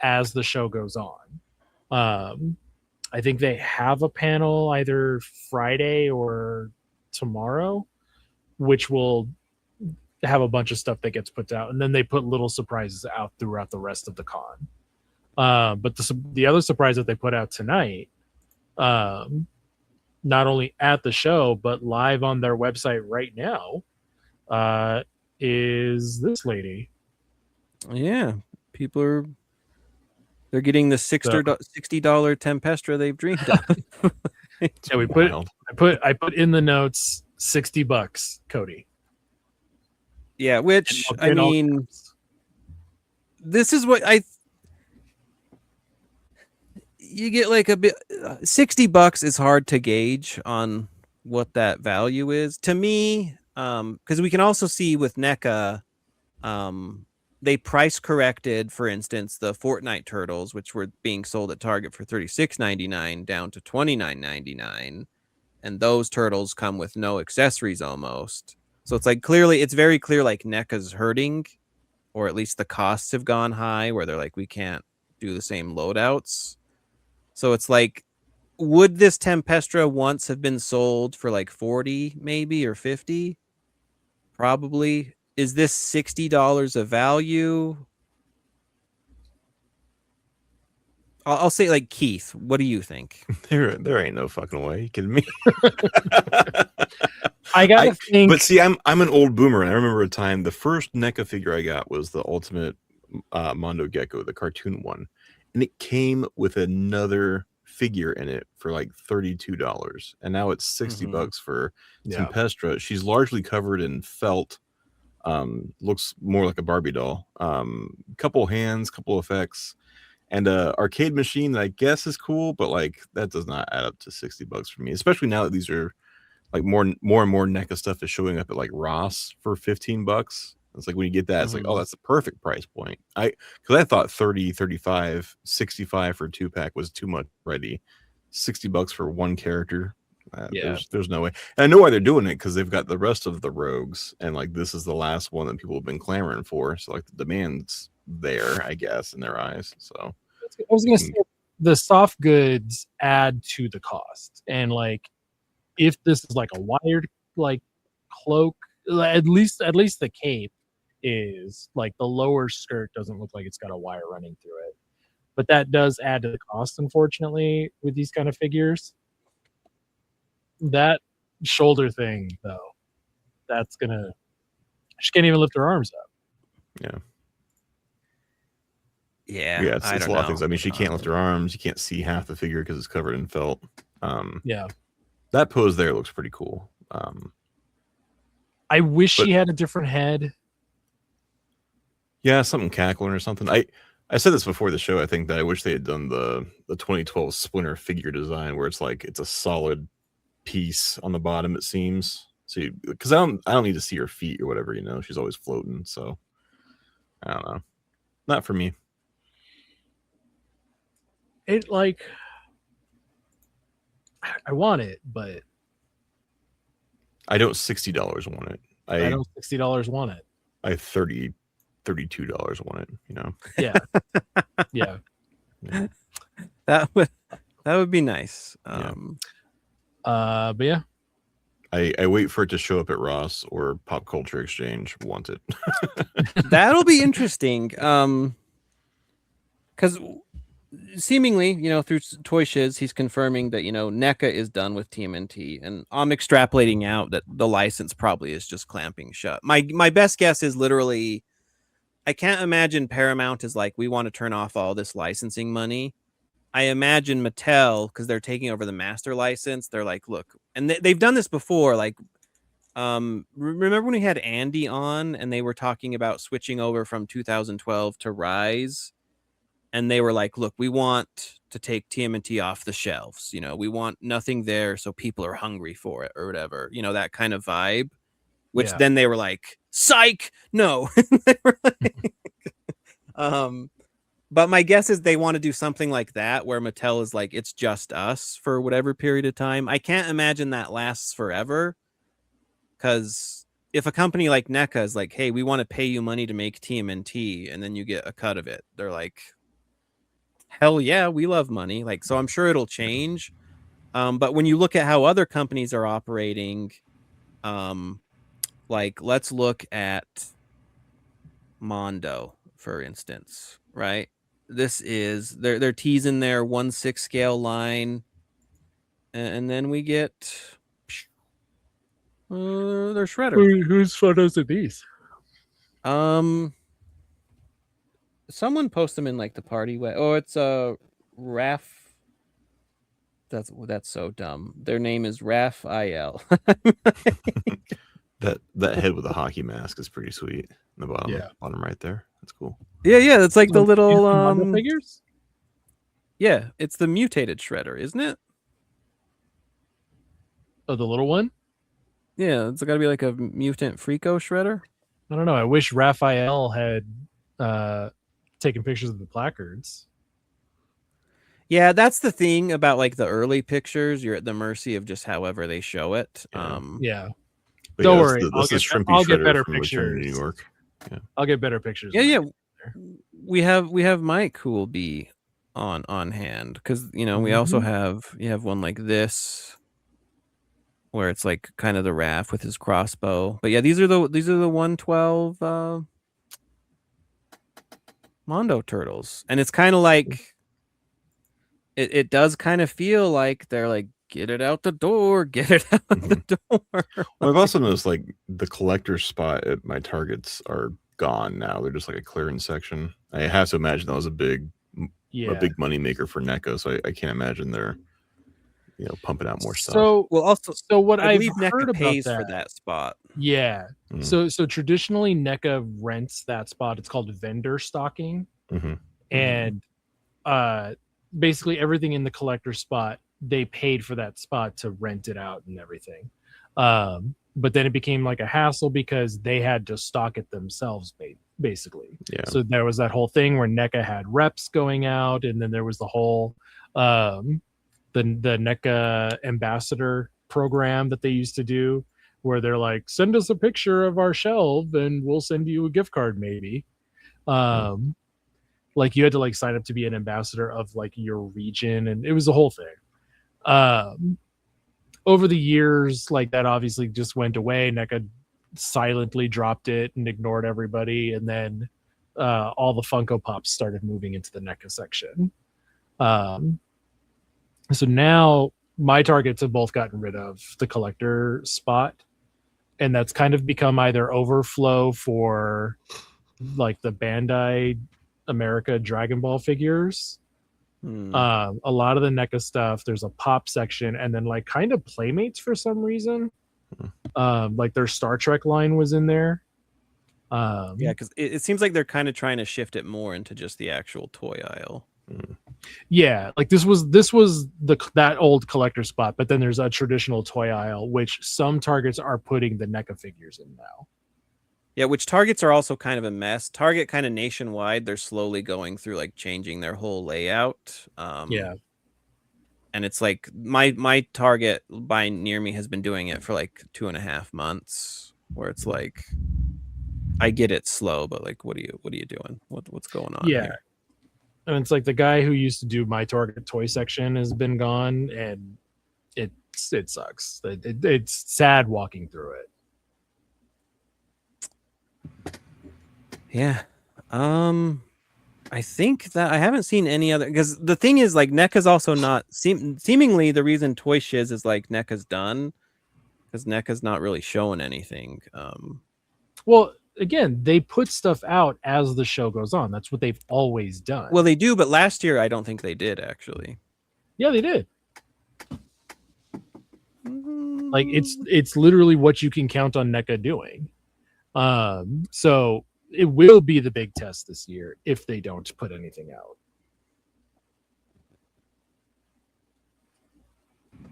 as the show goes on. I think they have a panel either Friday or tomorrow, which will have a bunch of stuff that gets put out, and then they put little surprises out throughout the rest of the con. But the other surprise that they put out tonight, not only at the show but live on their website right now, is this lady. Yeah, they're getting the $60 Tempestra they've dreamed of. Yeah, I put in the notes $60, Cody. Yeah, which I mean, this is what you get like a bit. $60 is hard to gauge on what that value is to me, because we can also see with NECA, they price corrected, for instance, the Fortnite Turtles, which were being sold at Target for $36.99 down to $29.99, and those turtles come with no accessories almost. So it's like it's very clear like NECA's hurting, or at least the costs have gone high where they're like, we can't do the same loadouts. So it's like, would this Tempestra once have been sold for like 40 maybe or 50? Probably. Is this $60 of value? I'll say like Keith. What do you think? There ain't no fucking way. You kidding me? I gotta think. But see, I'm an old boomer, and I remember a time the first NECA figure I got was the Ultimate Mondo Gecko, the cartoon one, and it came with another figure in it for like $32, and now it's $60 for Tempestra. She's largely covered in felt. Looks more like a Barbie doll. Couple hands, couple effects, and arcade machine that I guess is cool, but like that does not add up to $60 for me, especially now that these are like more and more NECA stuff is showing up at like Ross for $15. It's like when you get that, it's like, oh, that's the perfect price point. Because I thought 30, 35, 65 for a 2-pack was too much already. $60 for one character. There's no way. And I know why they're doing it, because they've got the rest of the rogues, and like this is the last one that people have been clamoring for. So like the demand's there, I guess, in their eyes. So I was gonna say the soft goods add to the cost, and like if this is like a wired like cloak, at least the cape is like the lower skirt doesn't look like it's got a wire running through it, but that does add to the cost, unfortunately, with these kind of figures. That shoulder thing, though, she can't even lift her arms up. Yeah, it's a lot of things. I mean, she can't lift her arms. You can't see half the figure because it's covered in felt. That pose there looks pretty cool. I wish she had a different head. Yeah, something cackling or something. I said this before the show. I think that I wish they had done the 2012 Splinter figure design, where it's like it's a solid piece on the bottom, it seems. So because I don't need to see her feet or whatever, she's always floating. So I don't know, not for me. It like I want it, but I don't $60 want it. I don't $60 want it. I $32 want it. Yeah. That would be nice. But yeah, I wait for it to show up at Ross or Pop Culture Exchange. Want it. That'll be interesting. Because seemingly, through Toy Shiz, he's confirming that, NECA is done with TMNT, and I'm extrapolating out that the license probably is just clamping shut. My best guess is literally, I can't imagine Paramount is like, we want to turn off all this licensing money. I imagine Mattel, because they're taking over the master license, they're like, look, and they've done this before, like remember when we had Andy on and they were talking about switching over from 2012 to Rise, and they were like, look, we want to take TMNT off the shelves, you know, we want nothing there so people are hungry for it or whatever, you know, that kind of vibe, which then they were like, psych, no. They were like, but my guess is they want to do something like that where Mattel is like, it's just us for whatever period of time. I can't imagine that lasts forever, because if a company like NECA is like, hey, we want to pay you money to make TMNT, and then you get a cut of it, they're like, hell yeah, we love money. Like, so I'm sure it'll change. But when you look at how other companies are operating, like let's look at Mondo, for instance, right? This is they're teasing their 1/6 scale line, and then we get their shredder. Whose photos are these? Someone post them in like the party way. Oh, it's Raf. That's so dumb. Their name is Raphael. That head with a hockey mask is pretty sweet. In the bottom right there. That's cool. Yeah, it's like the little figures. Yeah, it's the mutated shredder, isn't it? Oh, the little one? Yeah, it's got to be like a mutant Freako shredder. I don't know. I wish Raphael had taken pictures of the placards. Yeah, that's the thing about like the early pictures. You're at the mercy of just however they show it. Yeah. But Don't yeah, worry. I'll get better pictures. New York. Yeah. I'll get better pictures. Yeah. We have Mike who will be on hand, because you know we also have one like this where it's like kind of the Raph with his crossbow. But yeah, these are the 112 Mondo Turtles, and it's kind of like it does kind of feel like they're like, get it out the door, get it out the door. Well, I've also noticed like the collector's spot at my Targets are gone now. They're just like a clearance section. I have to imagine that was a big money maker for NECA, so I can't imagine they're pumping out more stuff. So what I believe I've heard NECA pays about for that spot. Yeah. So traditionally NECA rents that spot. It's called vendor stocking, and basically everything in the collector spot, they paid for that spot to rent it out and everything. But then it became like a hassle because they had to stock it themselves, basically. Yeah. So there was that whole thing where NECA had reps going out, and then there was the whole the NECA ambassador program that they used to do, where they're like, send us a picture of our shelf and we'll send you a gift card, maybe. Like you had to like sign up to be an ambassador of like your region, and it was a whole thing. Over the years, like that obviously just went away. NECA silently dropped it and ignored everybody, and then all the Funko Pops started moving into the NECA section. So now my Targets have both gotten rid of the collector spot, and that's kind of become either overflow for like the Bandai America Dragon Ball figures. A lot of the NECA stuff, there's a pop section, and then like kind of Playmates for some reason. Like their Star Trek line was in there. Yeah, because it seems like they're kind of trying to shift it more into just the actual toy aisle. Yeah, like this was that old collector spot, but then there's a traditional toy aisle, which some Targets are putting the NECA figures in now. Yeah, which Targets are also kind of a mess. Target kind of nationwide, they're slowly going through like changing their whole layout. Yeah. And it's like my Target by near me has been doing it for like 2.5 months, where it's like, I get it slow, but like, what are you doing? What's going on? Yeah. Here? And it's like the guy who used to do my Target toy section has been gone, and it sucks. It's sad walking through it. Yeah. I think that I haven't seen any other, because the thing is like NECA's also not seemingly the reason Toy Shiz is like NECA's done, because NECA's not really showing anything. Well, again, they put stuff out as the show goes on. That's what they've always done. Well, they do, but last year I don't think they did actually. Yeah, they did. Like it's literally what you can count on NECA doing. So it will be the big test this year if they don't put anything out.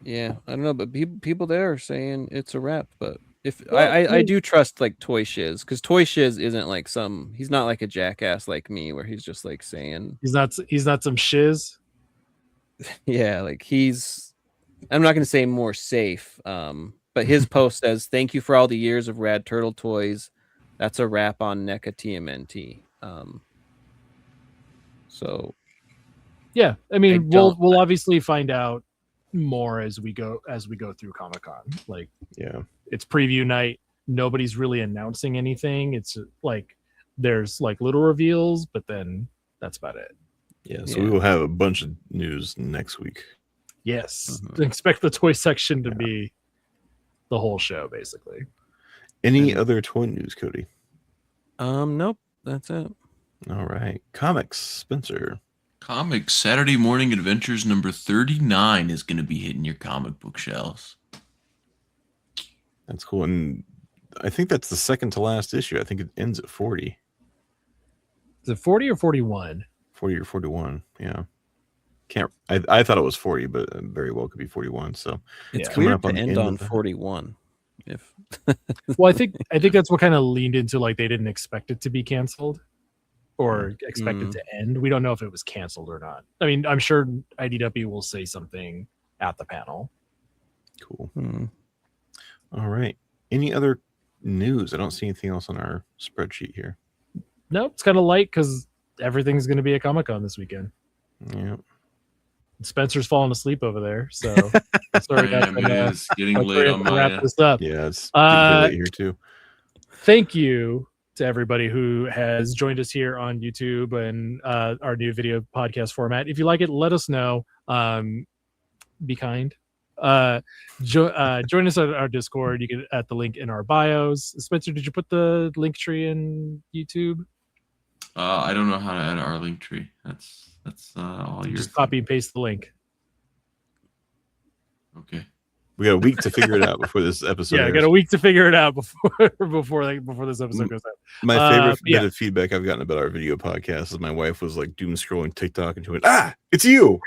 Yeah, I don't know, but people there are saying it's a wrap. But if I do trust like Toy Shiz, because Toy Shiz isn't like he's not like a jackass like me where he's just like saying he's not some shiz. Yeah, like I'm not gonna say more safe, but his post says, "Thank you for all the years of rad turtle toys. That's a wrap on NECA TMNT." So yeah, I mean, we'll obviously find out more as we go through Comic-Con. Like, yeah, it's preview night. Nobody's really announcing anything. It's like there's like little reveals, but then that's about it. Yeah, so we will have a bunch of news next week. Yes, expect the toy section to be the whole show, basically. Any other toy news, Cody? Nope, that's it. All right, comics, Spencer. Comics Saturday Morning Adventures number 39 is going to be hitting your comic book shelves. That's cool, and I think that's the second to last issue. I think it ends at 40. Is it 40 or 41? 40 or 41, yeah. I thought it was 40, but very well could be 41. So it's weird to end on 41. If well, I think that's what kind of leaned into like they didn't expect it to be canceled or expect it to end. We don't know if it was canceled or not. I mean, I'm sure IDW will say something at the panel. Cool. All right. Any other news? I don't see anything else on our spreadsheet here. No, it's kind of light because everything's going to be at Comic-Con this weekend. Yeah. Spencer's falling asleep over there, so sorry guys. It's getting late on my wrap this up. Yeah, it's late here too. Thank you to everybody who has joined us here on YouTube and our new video podcast format. If you like it, let us know. Be kind. Join us at our Discord. You can at the link in our bios. Spencer, did you put the link tree in YouTube? I don't know how to add our link tree. That's all your. Just copy and paste the link. Okay. We got a week to figure it out before this episode. Yeah, I got a week to figure it out before this episode goes out. My favorite bit of feedback I've gotten about our video podcast is my wife was like doom scrolling TikTok and she went, it's you.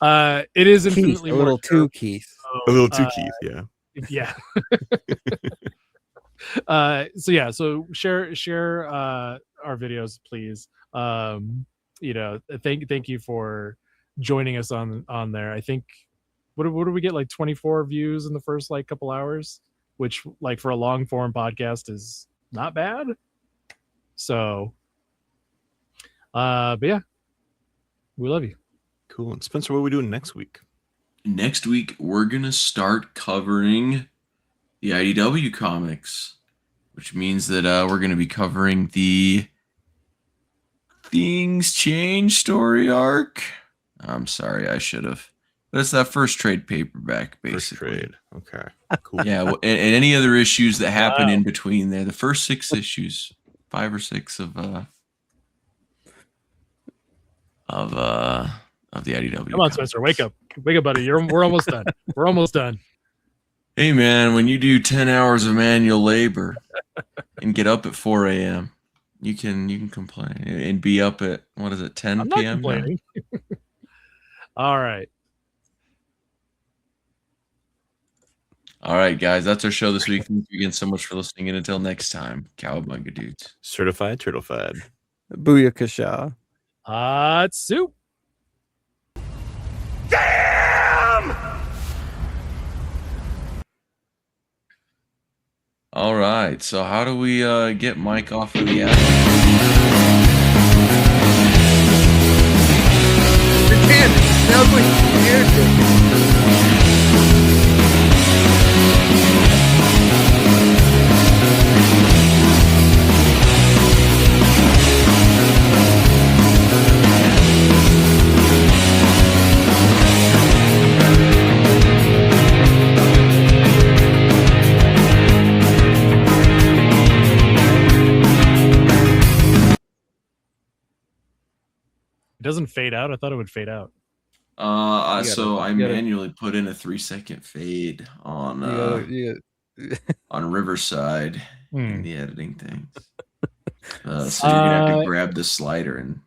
It is infinitely a little too Keith. A little too Keith, yeah. Yeah. So share our videos, please. Thank you for joining us on there. I think what do we get, like 24 views in the first like couple hours, which like for a long form podcast is not bad. So but yeah, we love you. Cool. And Spencer, what are we doing next week? Next week we're gonna start covering the IDW comics, which means that we're going to be covering the Things Change story arc. I'm sorry, I should have. But it's that first trade paperback, basically. First trade. Okay. Cool. Yeah, and any other issues that happen in between there. The first 6 issues, 5 or 6 of the IDW. Come on, Spencer, wake up, buddy. We're almost done. We're almost done. Hey man, when you do 10 hours of manual labor and get up at 4 a.m., you can complain and be up at 10 I'm p.m. not complaining. All right, guys, that's our show this week. Thank you again so much for listening, and until next time, cowabunga dudes. Certified turtlefied. Booyakasha. Hot soup. All right, so how do we get Mike off of the app? Pretend sounds like It doesn't fade out. I thought it would fade out. I manually put in a 3-second fade on on Riverside in the editing things. So you're gonna have to grab the slider and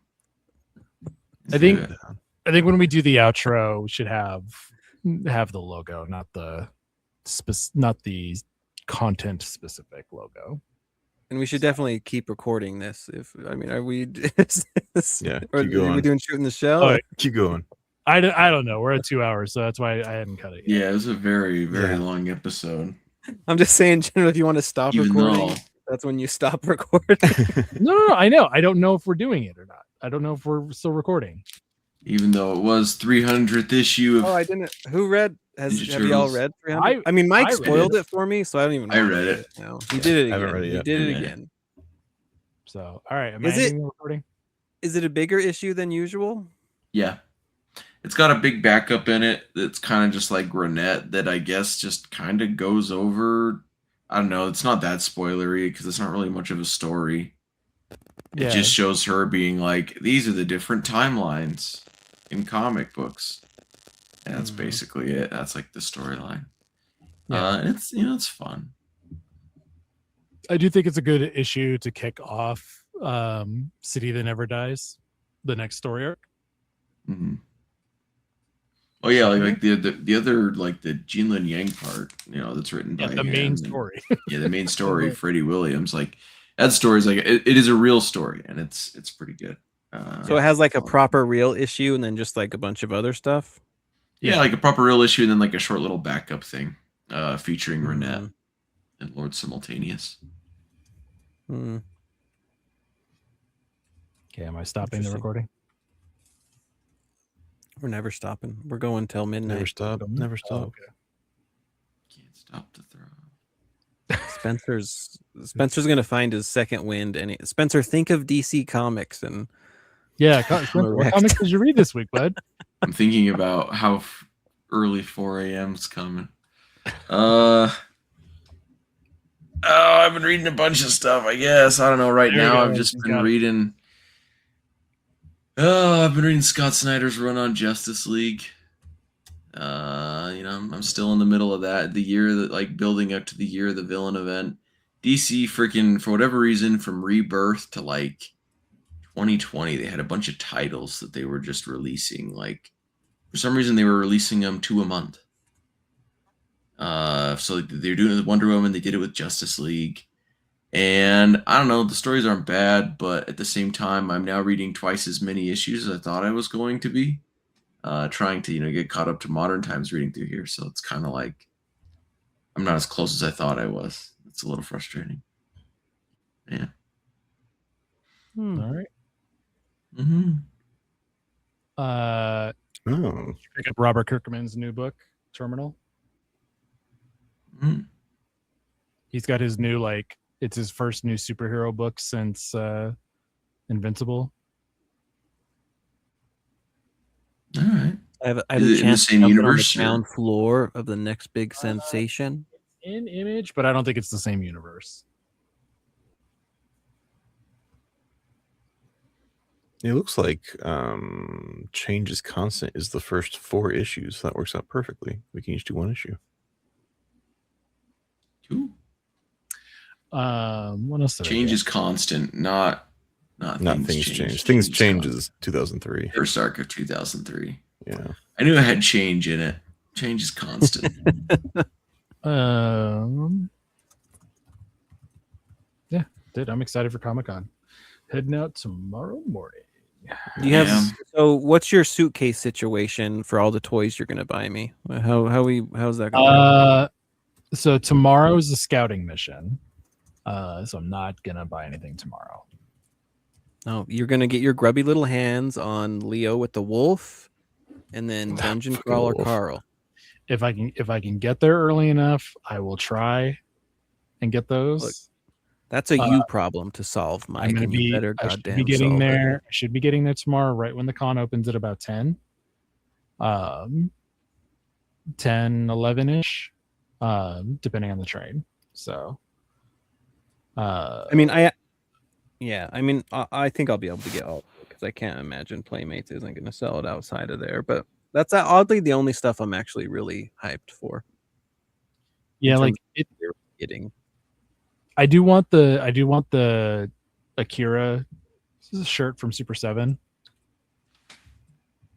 I think when we do the outro, we should have the logo, not the content specific logo. And we should definitely keep recording this. Are we? Yeah, are we doing shooting the show? Keep going. I don't know. We're at 2 hours, so that's why I hadn't cut it yet. Yeah, it was a very, very long episode. I'm just saying, generally, if you want to stop recording, that's when you stop recording. No, I know. I don't know if we're doing it or not. I don't know if we're still recording. Even though it was 300th issue of I didn't. Who read? Have y'all read 300? I mean, Mike spoiled it for me, so I don't even know. I read it. No, he did it again. I haven't read it yet. He did it again. So, all right. Am I ending the recording? Is it a bigger issue than usual? Yeah. It's got a big backup in it that's kind of just like Granette that I guess just kind of goes over. I don't know. It's not that spoilery because it's not really much of a story. It just shows her being like, these are the different timelines in comic books. And that's basically it. That's like the storyline. And it's, it's fun. I do think it's a good issue to kick off City That Never Dies, the next story arc. Mm-hmm. Oh yeah, like the other, like the Jinlin Yang part, that's written by the main story. The main story, Freddie Williams. Like that story is like it is a real story, and it's pretty good. So it has like a proper real issue, and then just like a bunch of other stuff. Yeah, like a proper real issue, and then like a short little backup thing, featuring Renette and Lord Simultaneous. Okay, am I stopping the recording? We're never stopping. We're going till midnight. Never stop. Never stop. Oh, okay. Can't stop the throw. Spencer's gonna find his second wind, and Spencer, think of DC Comics and what comics did you read this week, bud? I'm thinking about how early 4 a.m.'s coming. I've been reading a bunch of stuff. I guess I don't know. Right now, I've just been reading. I've been reading Scott Snyder's run on Justice League. I'm still in the middle of that. The year that, like, building up to the year of the villain event. DC freaking, for whatever reason, from Rebirth to like 2020, they had a bunch of titles that they were just releasing. Like, for some reason, they were releasing them 2 a month. So they're doing it with Wonder Woman. They did it with Justice League. And I don't know, the stories aren't bad, but at the same time, I'm now reading twice as many issues as I thought I was going to be. Trying to, get caught up to modern times reading through here. So it's kind of like I'm not as close as I thought I was. It's a little frustrating. Yeah. All right. Pick up Robert Kirkman's new book, Terminal. He's got his new, it's his first new superhero book since Invincible. All right. I have a chance to jump on the ground floor of the next big sensation. In Image, but I don't think it's the same universe. It looks like Change is Constant is the first 4 issues. So that works out perfectly. We can each do 1 issue. Cool. What else? Change is Constant, not Things Change. Things Change is 2003. First arc of 2003. Yeah. I knew it had change in it. Change is constant. Yeah, dude, I'm excited for Comic-Con. Heading out tomorrow morning. Do you have so what's your suitcase situation for all the toys you're gonna buy me? How's that going? So tomorrow is a scouting mission. So I'm not gonna buy anything tomorrow. No, you're gonna get your grubby little hands on Leo with the wolf, and then Dungeon Crawler Carl. If I can get there early enough, I will try and get those. Look, that's a you problem to solve, Mike. I'm gonna be. I should be getting there. I should be getting there tomorrow, right when the con opens at about 10, 11 ish, depending on the train. So, I think I'll be able to get all because I can't imagine Playmates isn't going to sell it outside of there. But That's oddly the only stuff I'm actually really hyped for. Yeah, like it getting. I do want the Akira. This is a shirt from Super 7.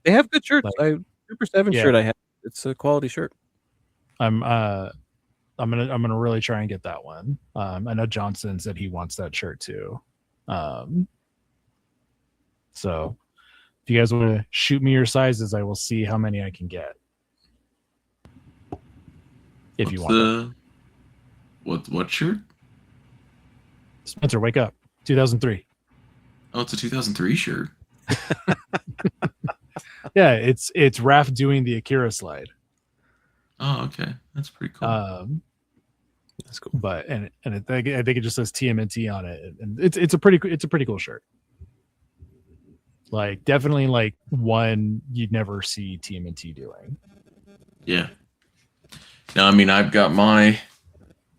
They have good shirts. Super 7 shirt I have. It's a quality shirt. I'm gonna really try and get that one. I know Johnson said he wants that shirt too. So if you guys want to shoot me your sizes, I will see how many I can get. If you want what shirt? Spencer, wake up. 2003. Oh, it's a 2003 shirt. Yeah, it's Raph doing the Akira slide. Oh, okay, that's pretty cool. That's cool. But I think it just says TMNT on it, and it's a pretty cool shirt. Like definitely like one you'd never see TMNT doing. Yeah. Now, I mean, I've got my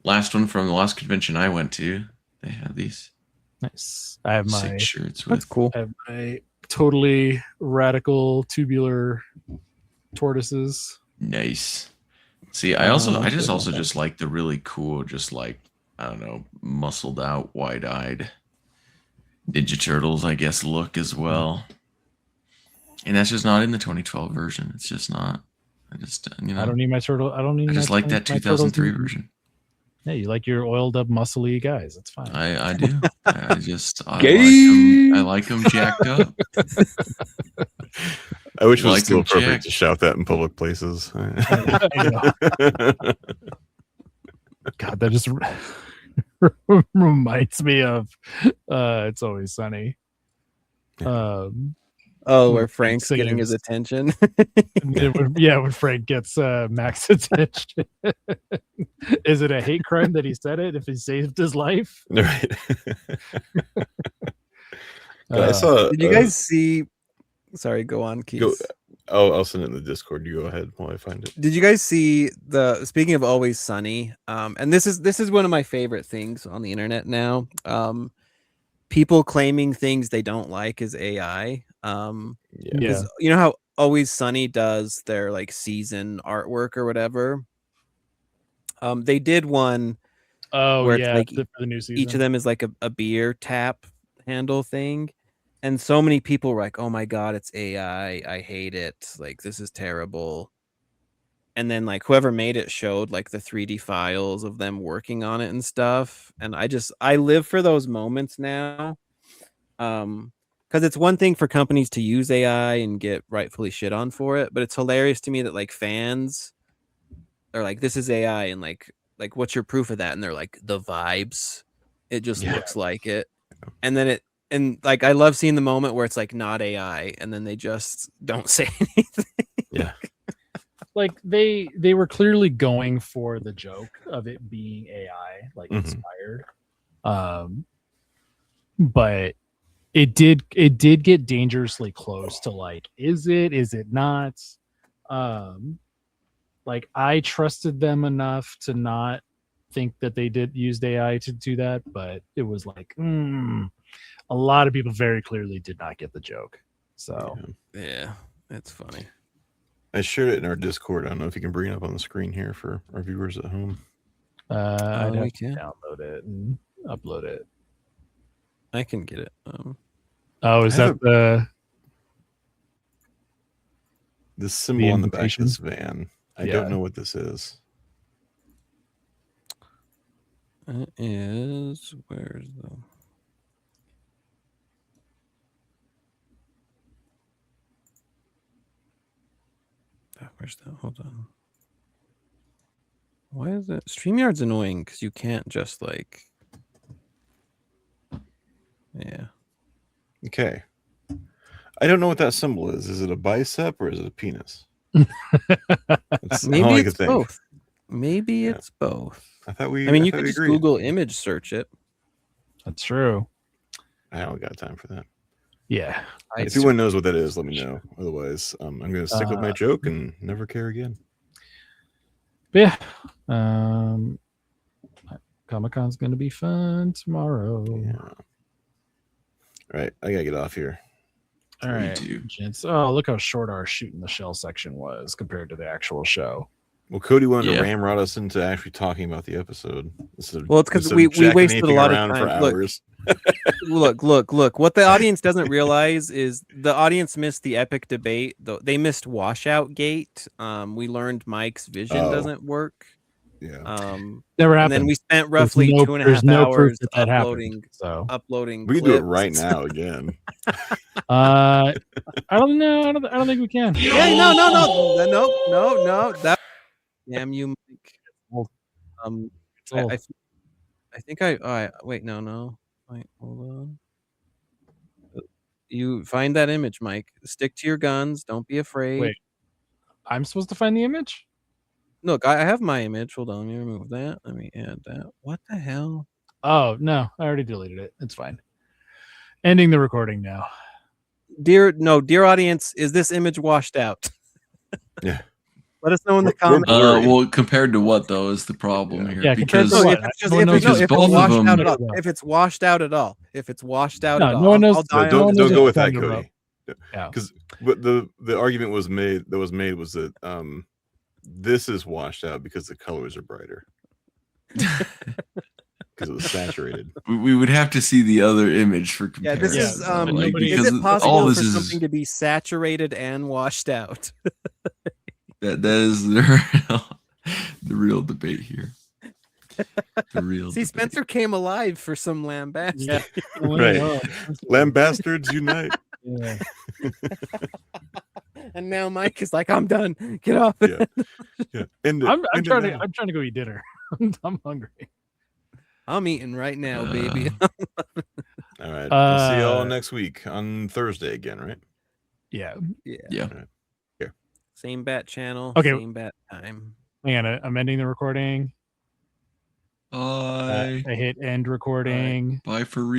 last one from the last convention I went to. They had these. Nice. I have my 6 shirts. That's cool. I have my totally radical tubular tortoises. Nice. See, I just like the really cool, just like, I don't know, muscled out, wide-eyed Ninja Turtles, I guess, look as well. And that's just not in the 2012 version. It's just not. I just, I don't need my turtle. I don't need. I just like that 2003 version. Yeah, you like your oiled up, muscly guys. That's fine. I do. I like them jacked up. I wish it was still appropriate to shout that in public places. I know. God, that just reminds me of It's Always Sunny. Where Frank's getting his attention. when Frank gets Max's attention. Is it a hate crime that he said it if he saved his life? Right. I saw. Did you guys see? Sorry, go on, Keith. I'll send it in the Discord. You go ahead while I find it. Did you guys see speaking of Always Sunny? And this is one of my favorite things on the internet now. People claiming things they don't like is AI. You know how Always Sunny does their like season artwork or whatever. They did one. Where like for the new season. Each of them is like a beer tap handle thing. And so many people were like, oh my God, it's AI. I hate it. Like, this is terrible. And then like whoever made it showed like the 3D files of them working on it and stuff. And I live for those moments now. Because it's one thing for companies to use AI and get rightfully shit on for it. But it's hilarious to me that like fans are like, this is AI. And like, what's your proof of that? And they're like, the vibes. It just looks like it. And then and like I love seeing the moment where it's like not AI, and then they just don't say anything. Yeah, like they were clearly going for the joke of it being AI, like inspired. But it did get dangerously close to like, is it not? Like I trusted them enough to not think that they used AI to do that, but it was like, a lot of people very clearly did not get the joke. So yeah, it's funny. I shared it in our Discord. I don't know if you can bring it up on the screen here for our viewers at home. I'd have to download it and upload it. I can get it. Is that the symbol on the back of this van? I don't know what this is. It is. Where's the? Where's that? Hold on. Why is it? StreamYard's annoying because you can't just like. Yeah. Okay. I don't know what that symbol is. Is it a bicep or is it a penis? Maybe it's both. Maybe it's both. I thought we. I mean, you could just Google image search it. That's true. I don't got time for that. Yeah. If anyone knows what that is, let me know. Otherwise, I'm going to stick with my joke and never care again. Yeah. Comic-Con's going to be fun tomorrow. Yeah. All right. I got to get off here. All right, 22. gents. Oh, look how short our shooting the shell section was compared to the actual show. Well, Cody wanted to ramrod us into actually talking about the episode. Well, it's because we wasted a lot of time. For hours. Look. What the audience doesn't realize is the audience missed the epic debate. They missed washout gate. We learned Mike's vision doesn't work. Yeah. Never happened. And then we spent roughly 2.5 hours uploading. Uploading. We can do it right now again. I don't know. I don't think we can. Yeah, no. That. Damn you, Mike. I think I wait. No. Wait, hold on. You find that image, Mike. Stick to your guns. Don't be afraid. Wait, I'm supposed to find the image? Look, I have my image. Hold on. Let me remove that. Let me add that. What the hell? Oh, no. I already deleted it. It's fine. Ending the recording now. Dear audience, is this image washed out? Yeah. Let us know in the comments. Well, compared to what though is the problem here? Yeah, because if it's washed out at all, no one knows. Don't go with that, Cody. Yeah, because the argument was made was that this is washed out because the colors are brighter because it was saturated. We would have to see the other image for comparison. Yeah, this is is it possible for something to be saturated and washed out? That is the real debate here. The real See, debate. Spencer came alive for some lambastards. Yeah. Right. Lambastards unite. Yeah. And now Mike is like, I'm done. Get off. Yeah. I'm trying to go eat dinner. I'm hungry. I'm eating right now, baby. All right. I'll see y'all next week on Thursday again, right? Yeah. Yeah. Same bat channel. Okay. Same bat time. Hang on, I'm ending the recording. I hit end recording. Bye for real.